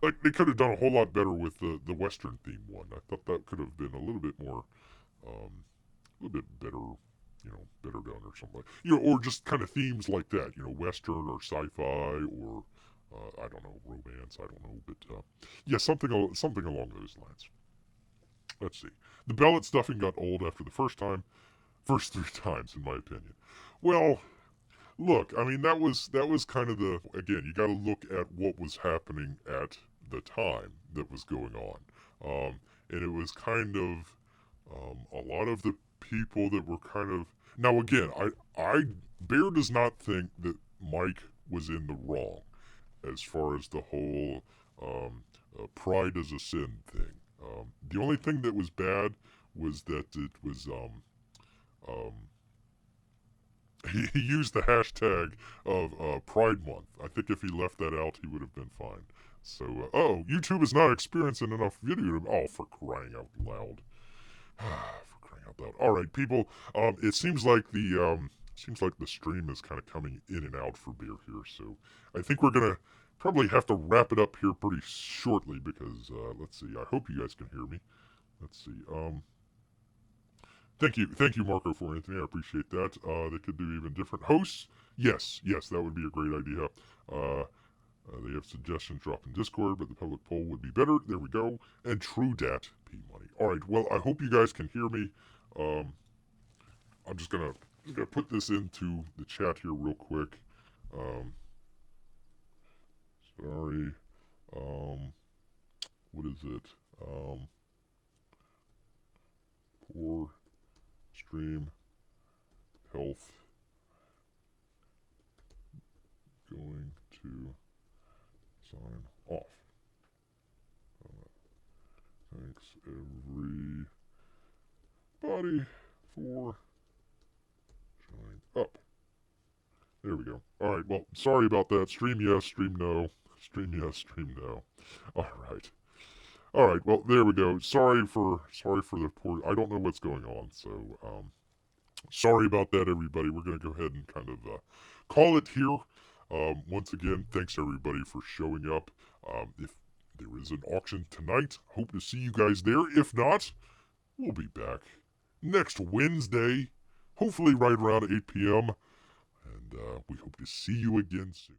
S1: like they could have done a whole lot better with the Western theme one. I thought that could have been a little bit more, a little bit better. Better done or something or just kind of themes like that, Western or sci-fi or I don't know, romance, I don't know, but yeah, something along those lines. Let's see. The ballot stuffing got old after the first three times, in my opinion. Well, look, I mean that was kind of again, you got to look at what was happening at the time that was going on, and it was kind of a lot of the people that were kind of. Now again, Bear does not think that Mike was in the wrong as far as the whole pride as a sin thing. The only thing that was bad was that it was he used the hashtag of Pride Month. I think if he left that out, he would have been fine. So, YouTube is not experiencing enough video. Oh, for crying out loud. For crying out loud. All right, people. It seems like the stream is kind of coming in and out for Beer here. So I think we're gonna probably have to wrap it up here pretty shortly because let's see. I hope you guys can hear me. Let's see. Thank you, Marco, for Anthony. I appreciate that. They could do even different hosts. Yes, that would be a great idea. They have suggestions drop in Discord, but the public poll would be better. There we go. And True Dat P Money. All right. Well, I hope you guys can hear me. I'm just gonna put this into the chat here real quick. Sorry. What is it? Poor stream health going to sign off. Thanks everybody for showing up. There we go. All right. Well, sorry about that. Stream yes, stream no. Stream yes, stream no. All right. All right. Well, there we go. Sorry for the poor. I don't know what's going on. So, sorry about that, everybody. We're gonna go ahead and kind of call it here. Once again, thanks everybody for showing up. If there is an auction tonight, hope to see you guys there. If not, we'll be back next Wednesday, hopefully right around 8 p.m. And we hope to see you again soon.